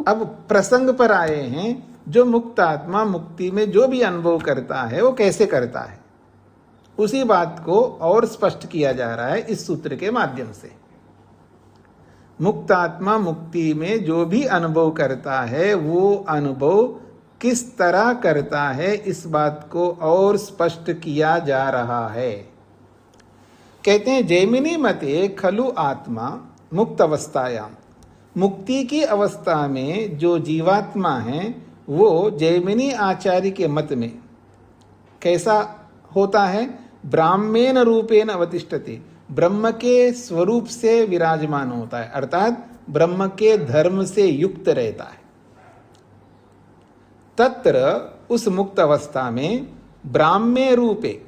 अब प्रसंग पर आए हैं, जो मुक्त आत्मा मुक्ति में जो भी अनुभव करता है वो कैसे करता है, उसी बात को और स्पष्ट किया जा रहा है इस सूत्र के माध्यम से। मुक्त आत्मा मुक्ति में जो भी अनुभव करता है वो अनुभव किस तरह करता है, इस बात को और स्पष्ट किया जा रहा है। कहते हैं जैमिनी मते खलु आत्मा मुक्त अवस्थायाम, मुक्ति की अवस्था में जो जीवात्मा है वो जैमिनी आचार्य के मत में कैसा होता है? ब्राह्मेण रूपेण अवतिष्ठते, ब्रह्म के स्वरूप से विराजमान होता है, अर्थात ब्रह्म के धर्म से युक्त रहता है। तत्र उस मुक्त अवस्था में ब्राह्म्य रूपे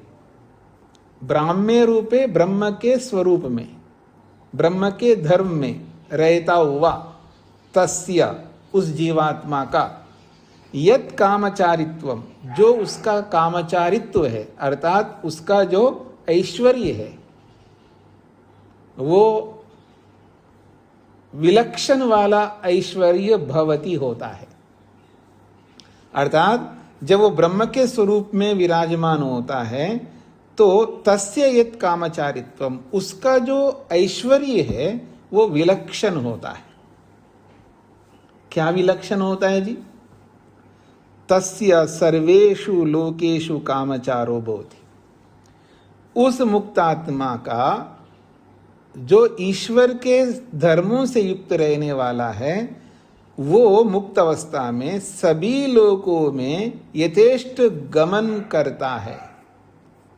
ब्रह्म के स्वरूप में, ब्रह्म के धर्म में रहता हुआ तस्य उस जीवात्मा का यत् कामचारित्वम, जो उसका कामचारित्व है, अर्थात उसका जो ऐश्वर्य है वो विलक्षण वाला ऐश्वर्य भवती होता है। अर्थात जब वो ब्रह्म के स्वरूप में विराजमान होता है तो तस्य यत् कामचारित्वम, उसका जो ऐश्वर्य है वो विलक्षण होता है। क्या विलक्षण होता है जी? तस्य सर्वेषु लोकेषु कामचारो भवति। उस मुक्त आत्मा का जो ईश्वर के धर्मों से युक्त रहने वाला है, वो मुक्त अवस्था में सभी लोकों में यथेष्ट गमन करता है,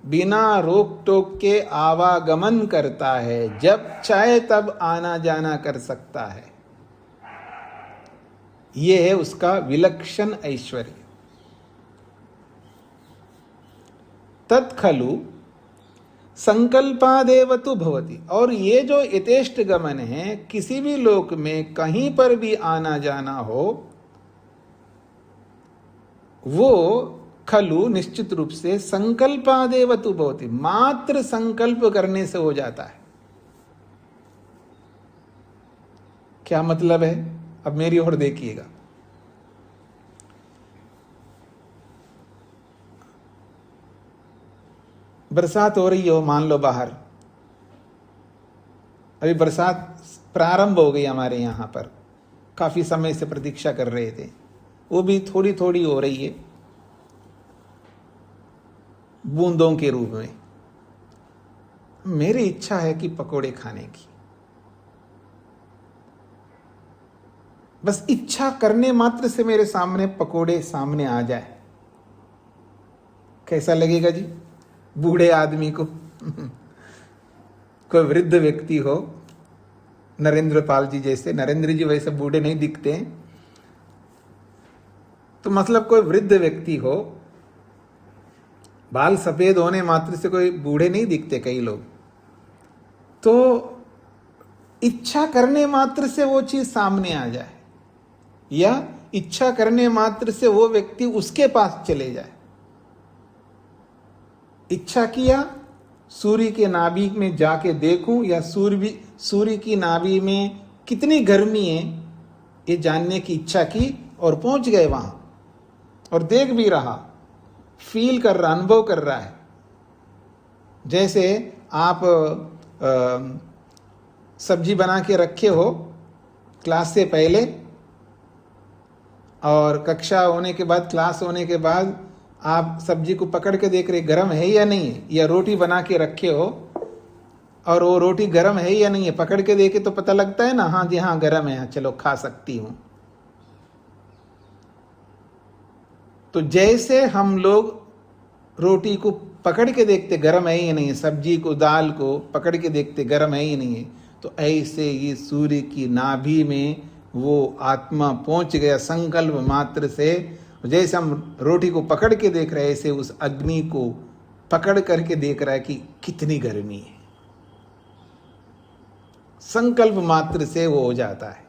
बिना रोक टोक के आवागमन करता है, जब चाहे तब आना जाना कर सकता है। यह है उसका विलक्षण ऐश्वर्य। तत्खलु संकल्पादेव तु भवति। और ये जो यथेष्ट गमन है, किसी भी लोक में कहीं पर भी आना जाना हो, वो खलु निश्चित रूप से संकल्पादेव तु भवति, मात्र संकल्प करने से हो जाता है। क्या मतलब है? अब मेरी ओर देखिएगा। बरसात हो रही हो, मान लो बाहर, अभी बरसात प्रारंभ हो गई हमारे यहाँ पर, काफी समय से प्रतीक्षा कर रहे थे, वो भी थोड़ी थोड़ी हो रही है, बूंदों के रूप में। मेरी इच्छा है कि पकोड़े खाने की, बस इच्छा करने मात्र से मेरे सामने पकोड़े सामने आ जाए, कैसा लगेगा जी? बूढ़े आदमी को कोई वृद्ध व्यक्ति हो, नरेंद्र पाल जी जैसे, नरेंद्र जी वैसे बूढ़े नहीं दिखते हैं, तो मतलब कोई वृद्ध व्यक्ति हो, बाल सफेद होने मात्र से कोई बूढ़े नहीं दिखते कई लोग, तो इच्छा करने मात्र से वो चीज सामने आ जाए, या इच्छा करने मात्र से वो व्यक्ति उसके पास चले जाए। इच्छा किया सूर्य के नाभि में जाके देखूं, या सूर्य की नाभि में कितनी गर्मी है ये जानने की इच्छा की, और पहुंच गए वहां, और देख भी रहा, फील कर रहा, अनुभव कर रहा है। जैसे आप सब्जी बना के रखे हो क्लास से पहले, और कक्षा होने के बाद, क्लास होने के बाद आप सब्जी को पकड़ के देख रहे गर्म है या नहीं है, या रोटी बना के रखे हो और वो रोटी गर्म है या नहीं है, पकड़ के देखे तो पता लगता है ना, हाँ जी हाँ गर्म है, चलो खा सकती हूं। तो जैसे हम लोग रोटी को पकड़ के देखते गर्म है या नहीं है, सब्जी को, दाल को पकड़ के देखते गर्म है या नहीं है, तो ऐसे ही सूर्य की नाभि में वो आत्मा पहुंच गया संकल्प मात्र से। जैसे हम रोटी को पकड़ के देख रहे हैं, ऐसे उस अग्नि को पकड़ करके देख रहा है कि कितनी गर्मी है, संकल्प मात्र से वो हो जाता है।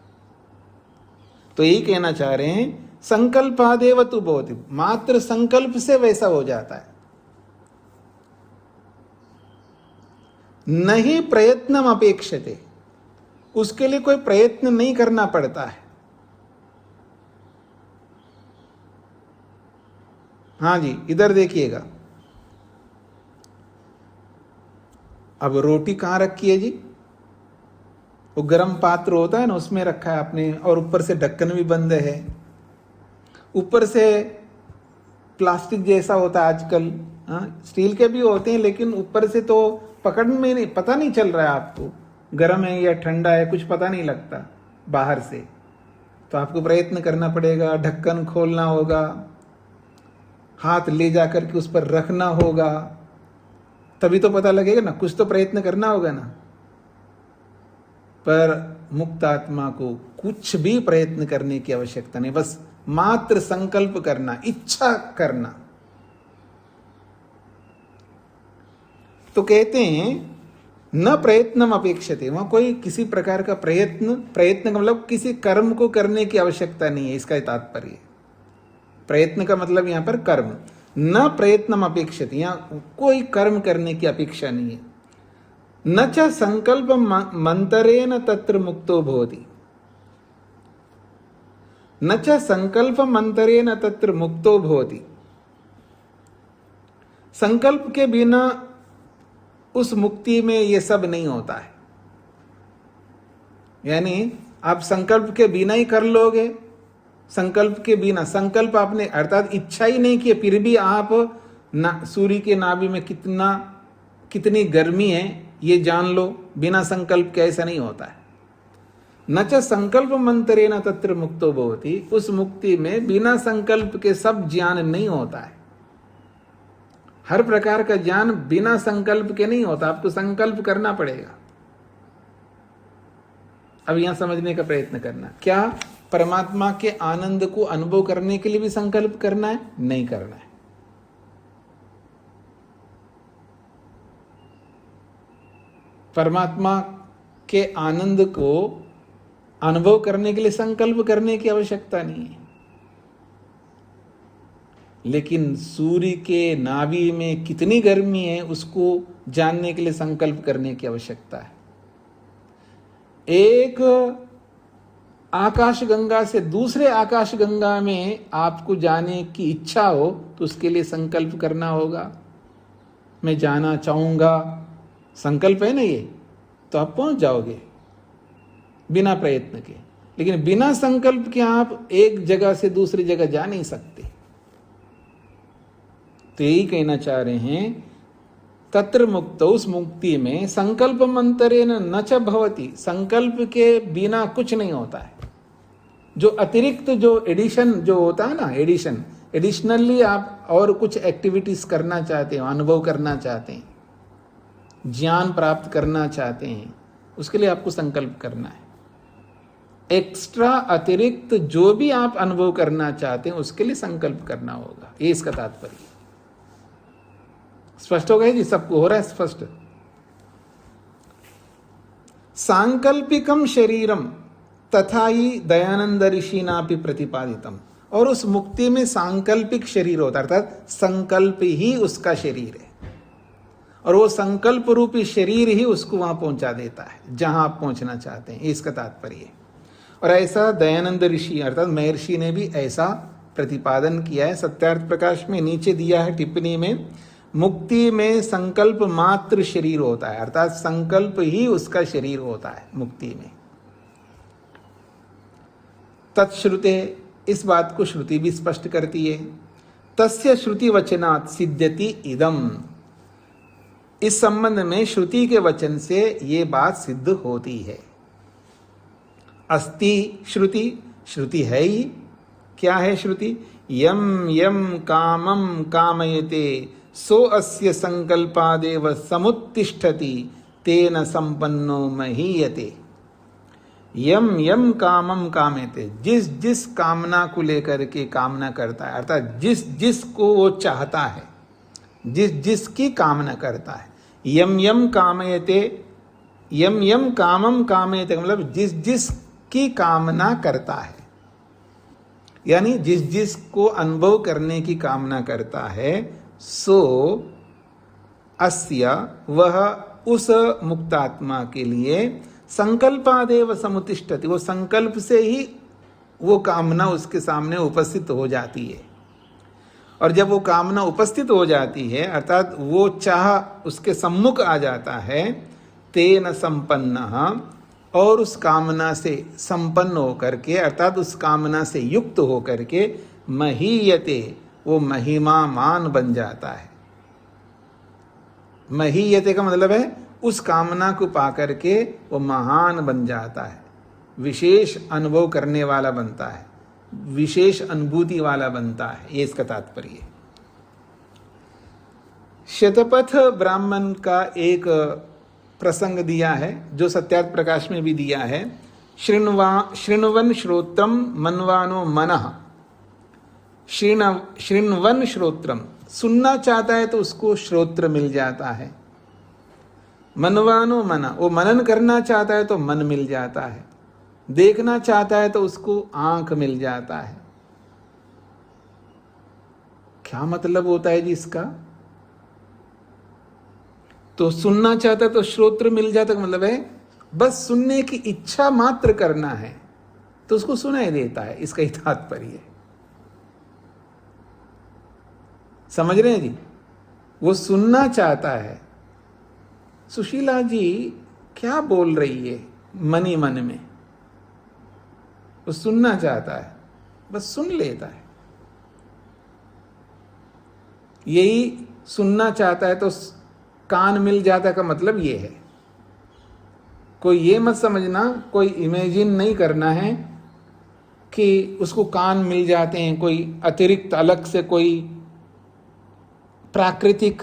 तो यही कहना चाह रहे हैं, संकल्पादेव तु भवति, मात्र संकल्प से वैसा हो जाता है। नहीं प्रयत्नम अपेक्षते, उसके लिए कोई प्रयत्न नहीं करना पड़ता है। हाँ जी, इधर देखिएगा, अब रोटी कहाँ रखी है जी? वो गर्म पात्र होता है ना, उसमें रखा है आपने, और ऊपर से ढक्कन भी बंद है, ऊपर से प्लास्टिक जैसा होता है आजकल, हाँ स्टील के भी होते हैं, लेकिन ऊपर से तो पकड़ में नहीं, पता नहीं चल रहा है आपको गर्म है या ठंडा है, कुछ पता नहीं लगता बाहर से। तो आपको प्रयत्न करना पड़ेगा, ढक्कन खोलना होगा, हाथ ले जाकर के उस पर रखना होगा, तभी तो पता लगेगा ना, कुछ तो प्रयत्न करना होगा ना। पर मुक्त आत्मा को कुछ भी प्रयत्न करने की आवश्यकता नहीं, बस मात्र संकल्प करना, इच्छा करना। तो कहते हैं न प्रयत्नम अपेक्षते, वहां कोई किसी प्रकार का प्रयत्न का मतलब किसी कर्म को करने की आवश्यकता नहीं है, इसका तात्पर्य। प्रयत्न का मतलब यहां पर कर्म, न प्रयत्नम अपेक्षते, यहां कोई कर्म करने की अपेक्षा नहीं है। न च संकल्प मंतरेण तत्र मुक्तो भवति, न च संकल्प मंतरेण तत्र मुक्तो भवति, संकल्प के बिना उस मुक्ति में ये सब नहीं होता है। यानी आप संकल्प के बिना ही कर लोगे संकल्प के बिना, संकल्प आपने अर्थात इच्छा ही नहीं की, फिर भी आप सूर्य के नाभि में कितनी गर्मी है ये जान लो, बिना संकल्प के ऐसा नहीं होता है। न च संकल्प मंत्रेण तत्र मुक्तो भवति, उस मुक्ति में बिना संकल्प के सब ज्ञान नहीं होता है। हर प्रकार का ज्ञान बिना संकल्प के नहीं होता, आपको संकल्प करना पड़ेगा। अब यहां समझने का प्रयत्न करना, क्या परमात्मा के आनंद को अनुभव करने के लिए भी संकल्प करना है? नहीं करना है। परमात्मा के आनंद को अनुभव करने के लिए संकल्प करने की आवश्यकता नहीं है, लेकिन सूर्य के नाभि में कितनी गर्मी है उसको जानने के लिए संकल्प करने की आवश्यकता है। एक आकाशगंगा से दूसरे आकाशगंगा में आपको जाने की इच्छा हो तो उसके लिए संकल्प करना होगा। मैं जाना चाहूंगा, संकल्प है ना ये, तो आप पहुंच जाओगे बिना प्रयत्न के। लेकिन बिना संकल्प के आप एक जगह से दूसरी जगह जा नहीं सकते। तो यही कहना चाह रहे हैं, तत्र मुक्त, उस मुक्ति में संकल्प मंत्रेण न च भवति, संकल्प के बिना कुछ नहीं होता है। जो अतिरिक्त जो एडिशन जो होता है ना, एडिशनली आप और कुछ एक्टिविटीज करना चाहते हो, अनुभव करना चाहते हैं, ज्ञान प्राप्त करना चाहते हैं, उसके लिए आपको संकल्प करना है। एक्स्ट्रा अतिरिक्त जो भी आप अनुभव करना चाहते हैं उसके लिए संकल्प करना होगा, ये इसका तात्पर्य। स्पष्ट हो गया जी? सबको हो रहा है स्पष्ट? सांकल्पिकम शरीरम तथा ही दयानंद ऋषिना भी प्रतिपादितम, और उस मुक्ति में सांकल्पिक शरीर होता है, अर्थात संकल्प ही उसका शरीर है, और वो संकल्प रूपी शरीर ही उसको वहां पहुंचा देता है जहां आप पहुंचना चाहते हैं, इसका तात्पर्य है। और ऐसा दयानंद ऋषि अर्थात महर्षि ने भी ऐसा प्रतिपादन किया है। सत्यार्थ प्रकाश में नीचे दिया है टिप्पणी में, मुक्ति में संकल्प मात्र शरीर होता है, अर्थात संकल्प ही उसका शरीर होता है मुक्ति में। तत्श्रुते, इस बात को श्रुति भी स्पष्ट करती है। तस्य श्रुति वचनात् सिद्ध्यति इदम, इस संबंध में श्रुति के वचन से ये बात सिद्ध होती है। अस्ति श्रुति, श्रुति है ही। क्या है श्रुति? यम यम कामम कामयते सो अस्य संकल्पादेव समुत्तिष्ठति तेन संपन्नो महीयते। यम यम कामम कामयते, जिस जिस कामना को लेकर के कामना करता है, अर्थात जिस जिस को वो चाहता है, जिस जिस की कामना करता है। यम यम कामयते, यम यम कामम कामयते मतलब जिस जिस की कामना करता है, यानी जिस जिस को अनुभव करने की कामना करता है, सो अस्य, वह उस मुक्तात्मा के लिए संकल्पादेव समुत्तिष्ठति, वो संकल्प से ही वो कामना उसके सामने उपस्थित हो जाती है। और जब वो कामना उपस्थित हो जाती है, अर्थात वो चाह उसके सम्मुख आ जाता है, तेन संपन्नः, और उस कामना से संपन्न होकर के, अर्थात उस कामना से युक्त होकर के, महीयते, वो महिमामान बन जाता है। महीयते का मतलब है उस कामना को पाकर के वो महान बन जाता है, विशेष अनुभव करने वाला बनता है, विशेष अनुभूति वाला बनता है, ये इसका तात्पर्य है। शतपथ ब्राह्मण का एक प्रसंग दिया है जो सत्यार्थ प्रकाश में भी दिया है। शृण्वन श्रोत्रम मनवानो मनः, शृण्वन श्रोत्रम, सुनना चाहता है तो उसको श्रोत्र मिल जाता है। मनवानो मन, वो मनन करना चाहता है तो मन मिल जाता है। देखना चाहता है तो उसको आंख मिल जाता है। क्या मतलब होता है जी इसका? तो सुनना चाहता है तो श्रोत्र मिल जाता है, मतलब है बस सुनने की इच्छा मात्र करना है तो उसको सुनाई देता है, इसका ही तात्पर्य है। समझ रहे हैं जी? वो सुनना चाहता है, सुशीला जी क्या बोल रही है मन ही मन में, वो सुनना चाहता है, बस सुन लेता है। यही सुनना चाहता है तो कान मिल जाता का मतलब ये है। कोई ये मत समझना, कोई इमेजिन नहीं करना है कि उसको कान मिल जाते हैं, कोई अतिरिक्त अलग से कोई प्राकृतिक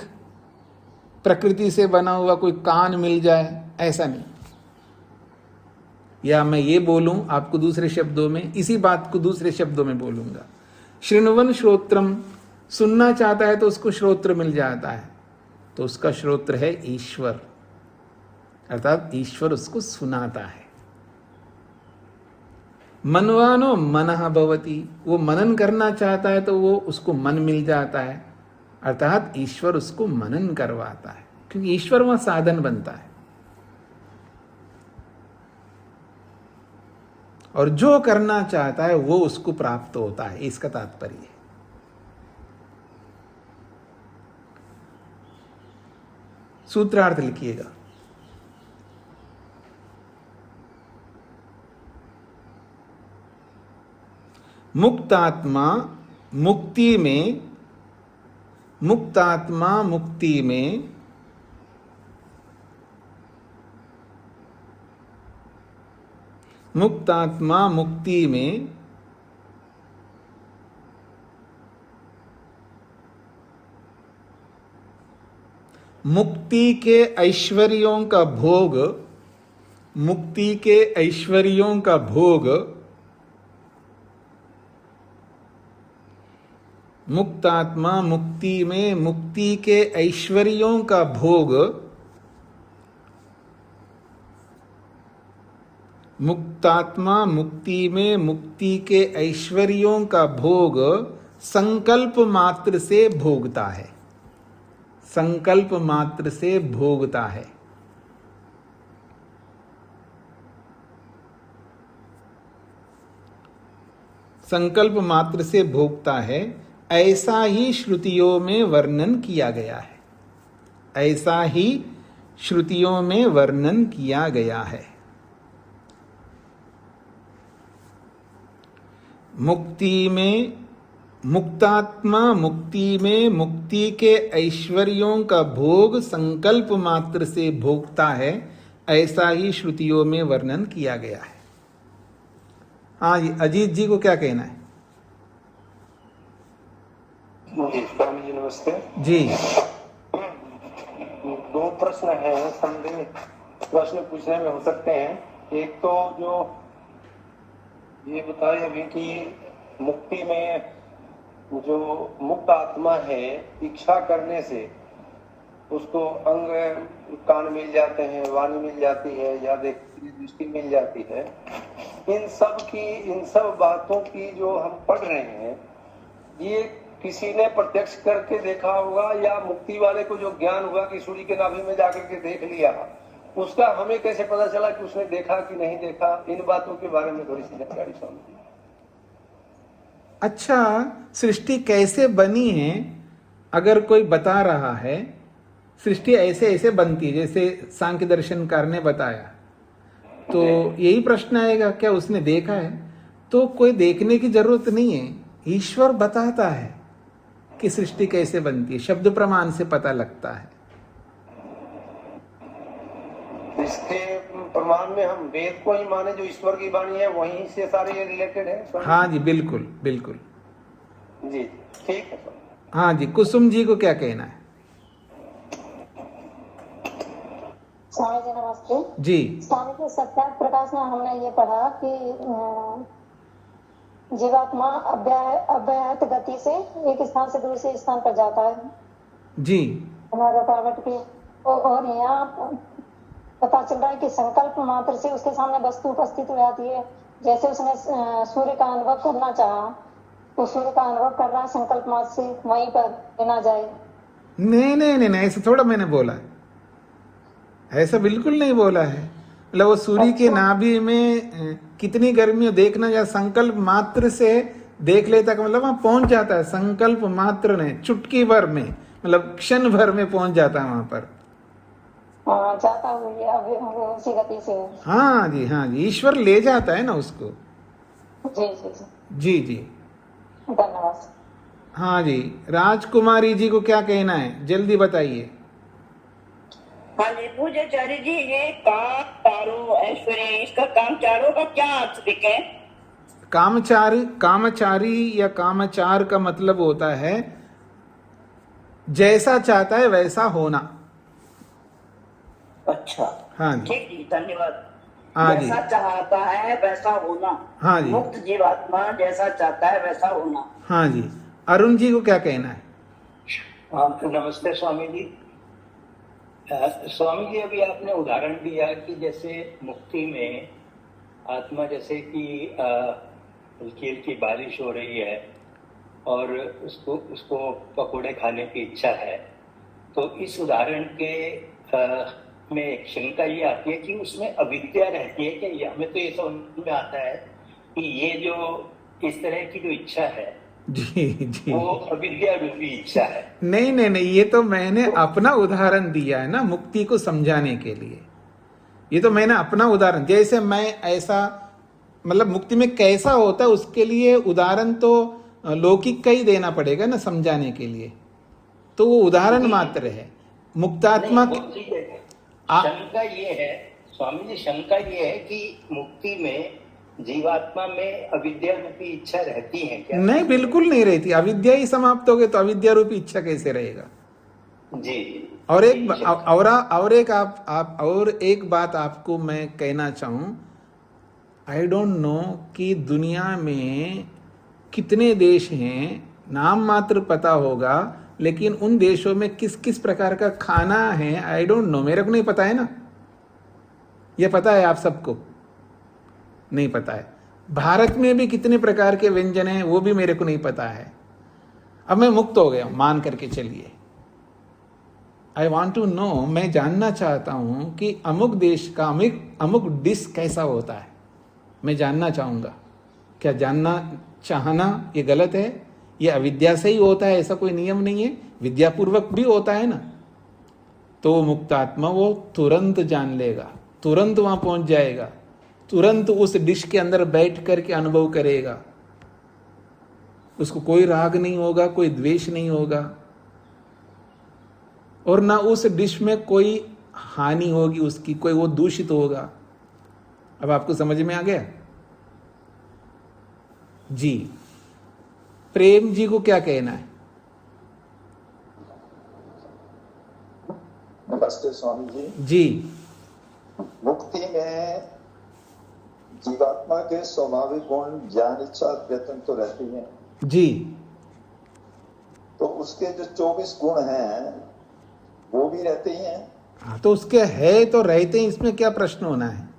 प्रकृति से बना हुआ कोई कान मिल जाए, ऐसा नहीं। या मैं ये बोलूं आपको दूसरे शब्दों में, इसी बात को दूसरे शब्दों में बोलूंगा। शृण्वन् श्रोत्रम, सुनना चाहता है तो उसको श्रोत्र मिल जाता है, तो उसका श्रोत्र है ईश्वर, अर्थात ईश्वर उसको सुनाता है। मनवानो मनः भवति, वो मनन करना चाहता है तो वो उसको मन मिल जाता है, अर्थात ईश्वर उसको मनन करवाता है, क्योंकि ईश्वर वहां साधन बनता है। और जो करना चाहता है वो उसको प्राप्त होता है, इसका तात्पर्य है। सूत्रार्थ लिखिएगा। मुक्तात्मा मुक्ति में, मुक्तात्मा मुक्ति में मुक्तात्मा मुक्ति में मुक्ति के ऐश्वर्यों का भोग, मुक्ति के ऐश्वर्यों का भोग, मुक्तात्मा मुक्ति में मुक्ति के ऐश्वर्यों का भोग, मुक्तात्मा मुक्ति में मुक्ति के ऐश्वर्यों का भोग संकल्प मात्र से भोगता है, संकल्प मात्र से भोगता है। संकल्प मात्र से भोगता है, ऐसा ही श्रुतियों में वर्णन किया गया है, ऐसा ही श्रुतियों में वर्णन किया गया है। मुक्ति में, मुक्तात्मा मुक्ति में मुक्ति के ऐश्वर्यों का भोग संकल्प मात्र से भोगता है, ऐसा ही श्रुतियों में वर्णन किया गया है। हाँ जी, अजीत जी को क्या कहना है?
जी स्वामी जी नमस्ते
जी।
दो प्रश्न हैं, संदेह प्रश्न पूछने में हो सकते हैं। एक तो जो ये बताए अभी कि मुक्ति में जो मुक्त आत्मा है, इच्छा करने से उसको अंग कान मिल जाते हैं, वाणी मिल जाती है, या देखने की दृष्टि मिल जाती है। इन सब बातों की जो हम पढ़ रहे हैं, ये किसी ने प्रत्यक्ष करके देखा होगा, या मुक्ति वाले को जो ज्ञान हुआ कि सूर्य के नाभि में जाकर के देख लिया, उसका हमें कैसे पता चला कि उसने देखा कि नहीं देखा? इन बातों के बारे में थोड़ी सी जानकारी चाहिए।
अच्छा, सृष्टि कैसे बनी है अगर कोई बता रहा है, सृष्टि ऐसे ऐसे बनती है जैसे सांख्य दर्शनकार ने बताया, तो यही प्रश्न आएगा क्या उसने देखा है? तो कोई देखने की जरूरत नहीं है, ईश्वर बताता है कि सृष्टि कैसे बनती है, शब्द प्रमाण से पता लगता है।
इसके प्रमाण में हम वेद को ही माने, जो ईश्वर की वाणी है वहीं से सारे रिलेटेड है।
हाँ जी, बिल्कुल बिल्कुल
जी, ठीक है।
हाँ जी, कुसुम जी को क्या कहना है?
स्वामी जी नमस्ते।
जी।
स्वामी जी, सत्यार्थ प्रकाश में हमने ये पढ़ा कि जीवात्मा अव्याहत गति से एक स्थान से दूसरे स्थान पर जाता है
जी,
रुकावट की। और यहाँ पता चल रहा है कि संकल्प मात्र से उसके सामने वस्तु उपस्थित हो जाती है। जैसे उसने सूर्य का अनुभव करना चाहा, तो सूर्य का अनुभव कर रहा है संकल्प मात्र से, वहीं पर लेना जाए।
नहीं नहीं नहीं, ऐसा थोड़ा मैंने बोला है, ऐसा बिल्कुल नहीं बोला है। मतलब वो सूर्य के नाभि में कितनी गर्मी हो देखना, या संकल्प मात्र से देख लेता का मतलब वहां पहुंच जाता है। संकल्प मात्र ने चुटकी भर में, मतलब क्षण भर में पहुंच जाता है वहां पर।
जाता हुआ उसी गति से।
हाँ जी, हाँ जी, ईश्वर ले जाता है ना उसको।
जी जी जी।
जी जी।
धन्यवाद।
हाँ जी, राजकुमारी जी को क्या कहना है, जल्दी बताइए।
हाँ जी पूज्याचार्य जी, ये काम चारो ऐश्वर्य, इसका काम चारों का क्या अर्थ लिखे?
कामचारी या कामचार का मतलब होता है जैसा चाहता है वैसा होना।
अच्छा
हाँ जी,
ठीक जी, धन्यवाद।
हाँ जी,
जैसा चाहता है वैसा होना।
हाँ जी,
मुक्त जीवात्मा जैसा चाहता है वैसा होना।
हाँ जी। अरुण जी को क्या कहना है?
आपको नमस्ते स्वामी जी। स्वामी जी, अभी आपने उदाहरण दिया कि जैसे मुक्ति में आत्मा जैसे कि हल्की हल्की बारिश हो रही है और उसको पकोड़े खाने की इच्छा है, तो इस उदाहरण के में एक शंका ये आती है कि उसमें अविद्या रहती है क्या? ये हमें तो ये समझ में आता है कि ये जो इस तरह की जो इच्छा है
जी जी,
वो अविद्या रूपी इच्छा है।
नहीं नहीं नहीं, ये तो मैंने अपना उदाहरण दिया है ना मुक्ति को समझाने के लिए। ये तो मैंने अपना उदाहरण, जैसे मैं ऐसा मतलब मुक्ति में कैसा होता है उसके लिए उदाहरण तो लौकिक का ही देना पड़ेगा ना समझाने के लिए, तो वो उदाहरण मात्र है। मुक्तात्मा
नहीं, वो ठीक है। शंका ये है स्वामी जी, शंका ये है कि मुक्ति में जीवात्मा में अविद्या रूपी इच्छा रहती है क्या?
नहीं, बिल्कुल नहीं रहती। अविद्या ही समाप्त हो गई तो अविद्या रूपी इच्छा कैसे रहेगा?
जी।
और एक बात आपको मैं कहना चाहूं, आई डोंट नो कि दुनिया में कितने देश हैं, नाम मात्र पता होगा, लेकिन उन देशों में किस किस प्रकार का खाना है आई डोंट नो, मेरे को नहीं पता है ना। ये पता है आप सबको? नहीं पता है। भारत में भी कितने प्रकार के व्यंजन हैं वो भी मेरे को नहीं पता है। अब मैं मुक्त हो गया मान करके चलिए, आई वॉन्ट टू नो, मैं जानना चाहता हूं कि अमुक देश का अमुक डिश कैसा होता है, मैं जानना चाहूंगा। क्या जानना चाहना ये गलत है? ये अविद्या से ही होता है, ऐसा कोई नियम नहीं है, विद्यापूर्वक भी होता है ना। तो मुक्तात्मा वो तुरंत जान लेगा, तुरंत वहां पहुंच जाएगा, तुरंत उस डिश के अंदर बैठ करके अनुभव करेगा। उसको कोई राग नहीं होगा, कोई द्वेष नहीं होगा, और ना उस डिश में कोई हानि होगी उसकी, कोई वो दूषित होगा। अब आपको समझ में आ गया जी? प्रेम जी को क्या कहना है?
नमस्ते स्वामी जी।
जी,
मुक्ति में जीवात्मा के स्वाभाविक गुण ज्ञान इच्छा प्रयत्न तो रहती हैं
जी,
तो उसके जो 24 गुण हैं वो भी रहते ही हैं।
हाँ तो उसके है तो रहते हैं, इसमें क्या प्रश्न होना है?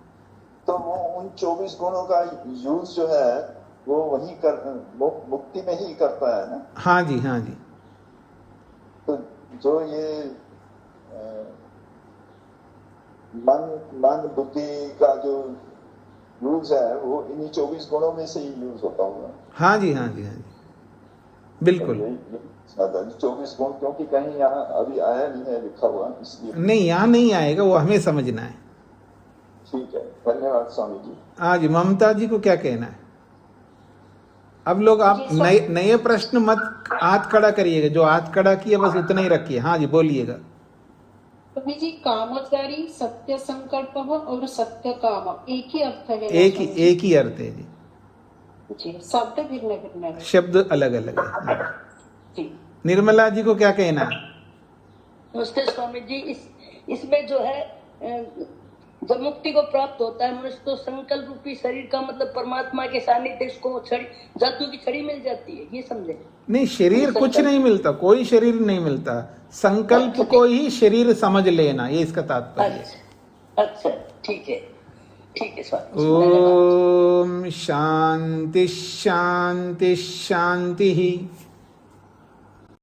तो वो उन 24 गुणों का यूज जो है वो वही मुक्ति में ही करता है ना।
हाँ जी, हाँ जी।
तो जो ये मन बुद्धि का जो यूज है वो इन्हीं 24 गुणों में से ही यूज होता होगा।
हाँ जी, हाँ जी, हाँ जी, बिल्कुल।
24 गुण क्योंकि कहीं यहाँ अभी आया नहीं है लिखा हुआ, इसलिए।
नहीं, यहाँ नहीं आएगा, वो हमें समझना है।
ठीक है, धन्यवाद स्वामी जी।
हाँ जी, ममता जी को क्या कहना है? अब लोग आप नए प्रश्न मत हाथ खड़ा करिएगा, जो हाथ खड़ा किया बस उतना ही रखिए। हाँ जी, बोलिएगा।
स्वामी जी, कामचारी, सत्य संकल्प और सत्य काम एक ही अर्थ है?
एक ही अर्थ है जी,
शब्द भिन्न भिन्न है,
शब्द अलग अलग है। निर्मला जी को क्या कहना है?
नमस्ते स्वामी जी। इसमें जो है जब मुक्ति को प्राप्त होता है मनुष्य तो संकल्प रूपी शरीर का मतलब परमात्मा के सानिध्य को छड़ी, जादू की छड़ी मिल जाती है, ये समझे?
नहीं, शरीर कुछ नहीं मिलता, कोई शरीर नहीं मिलता, संकल्प को ही शरीर समझ लेना, ये इसका तात्पर्य है।
अच्छा, ठीक है, ठीक है स्वामी।
ओम शांति शांति शांति।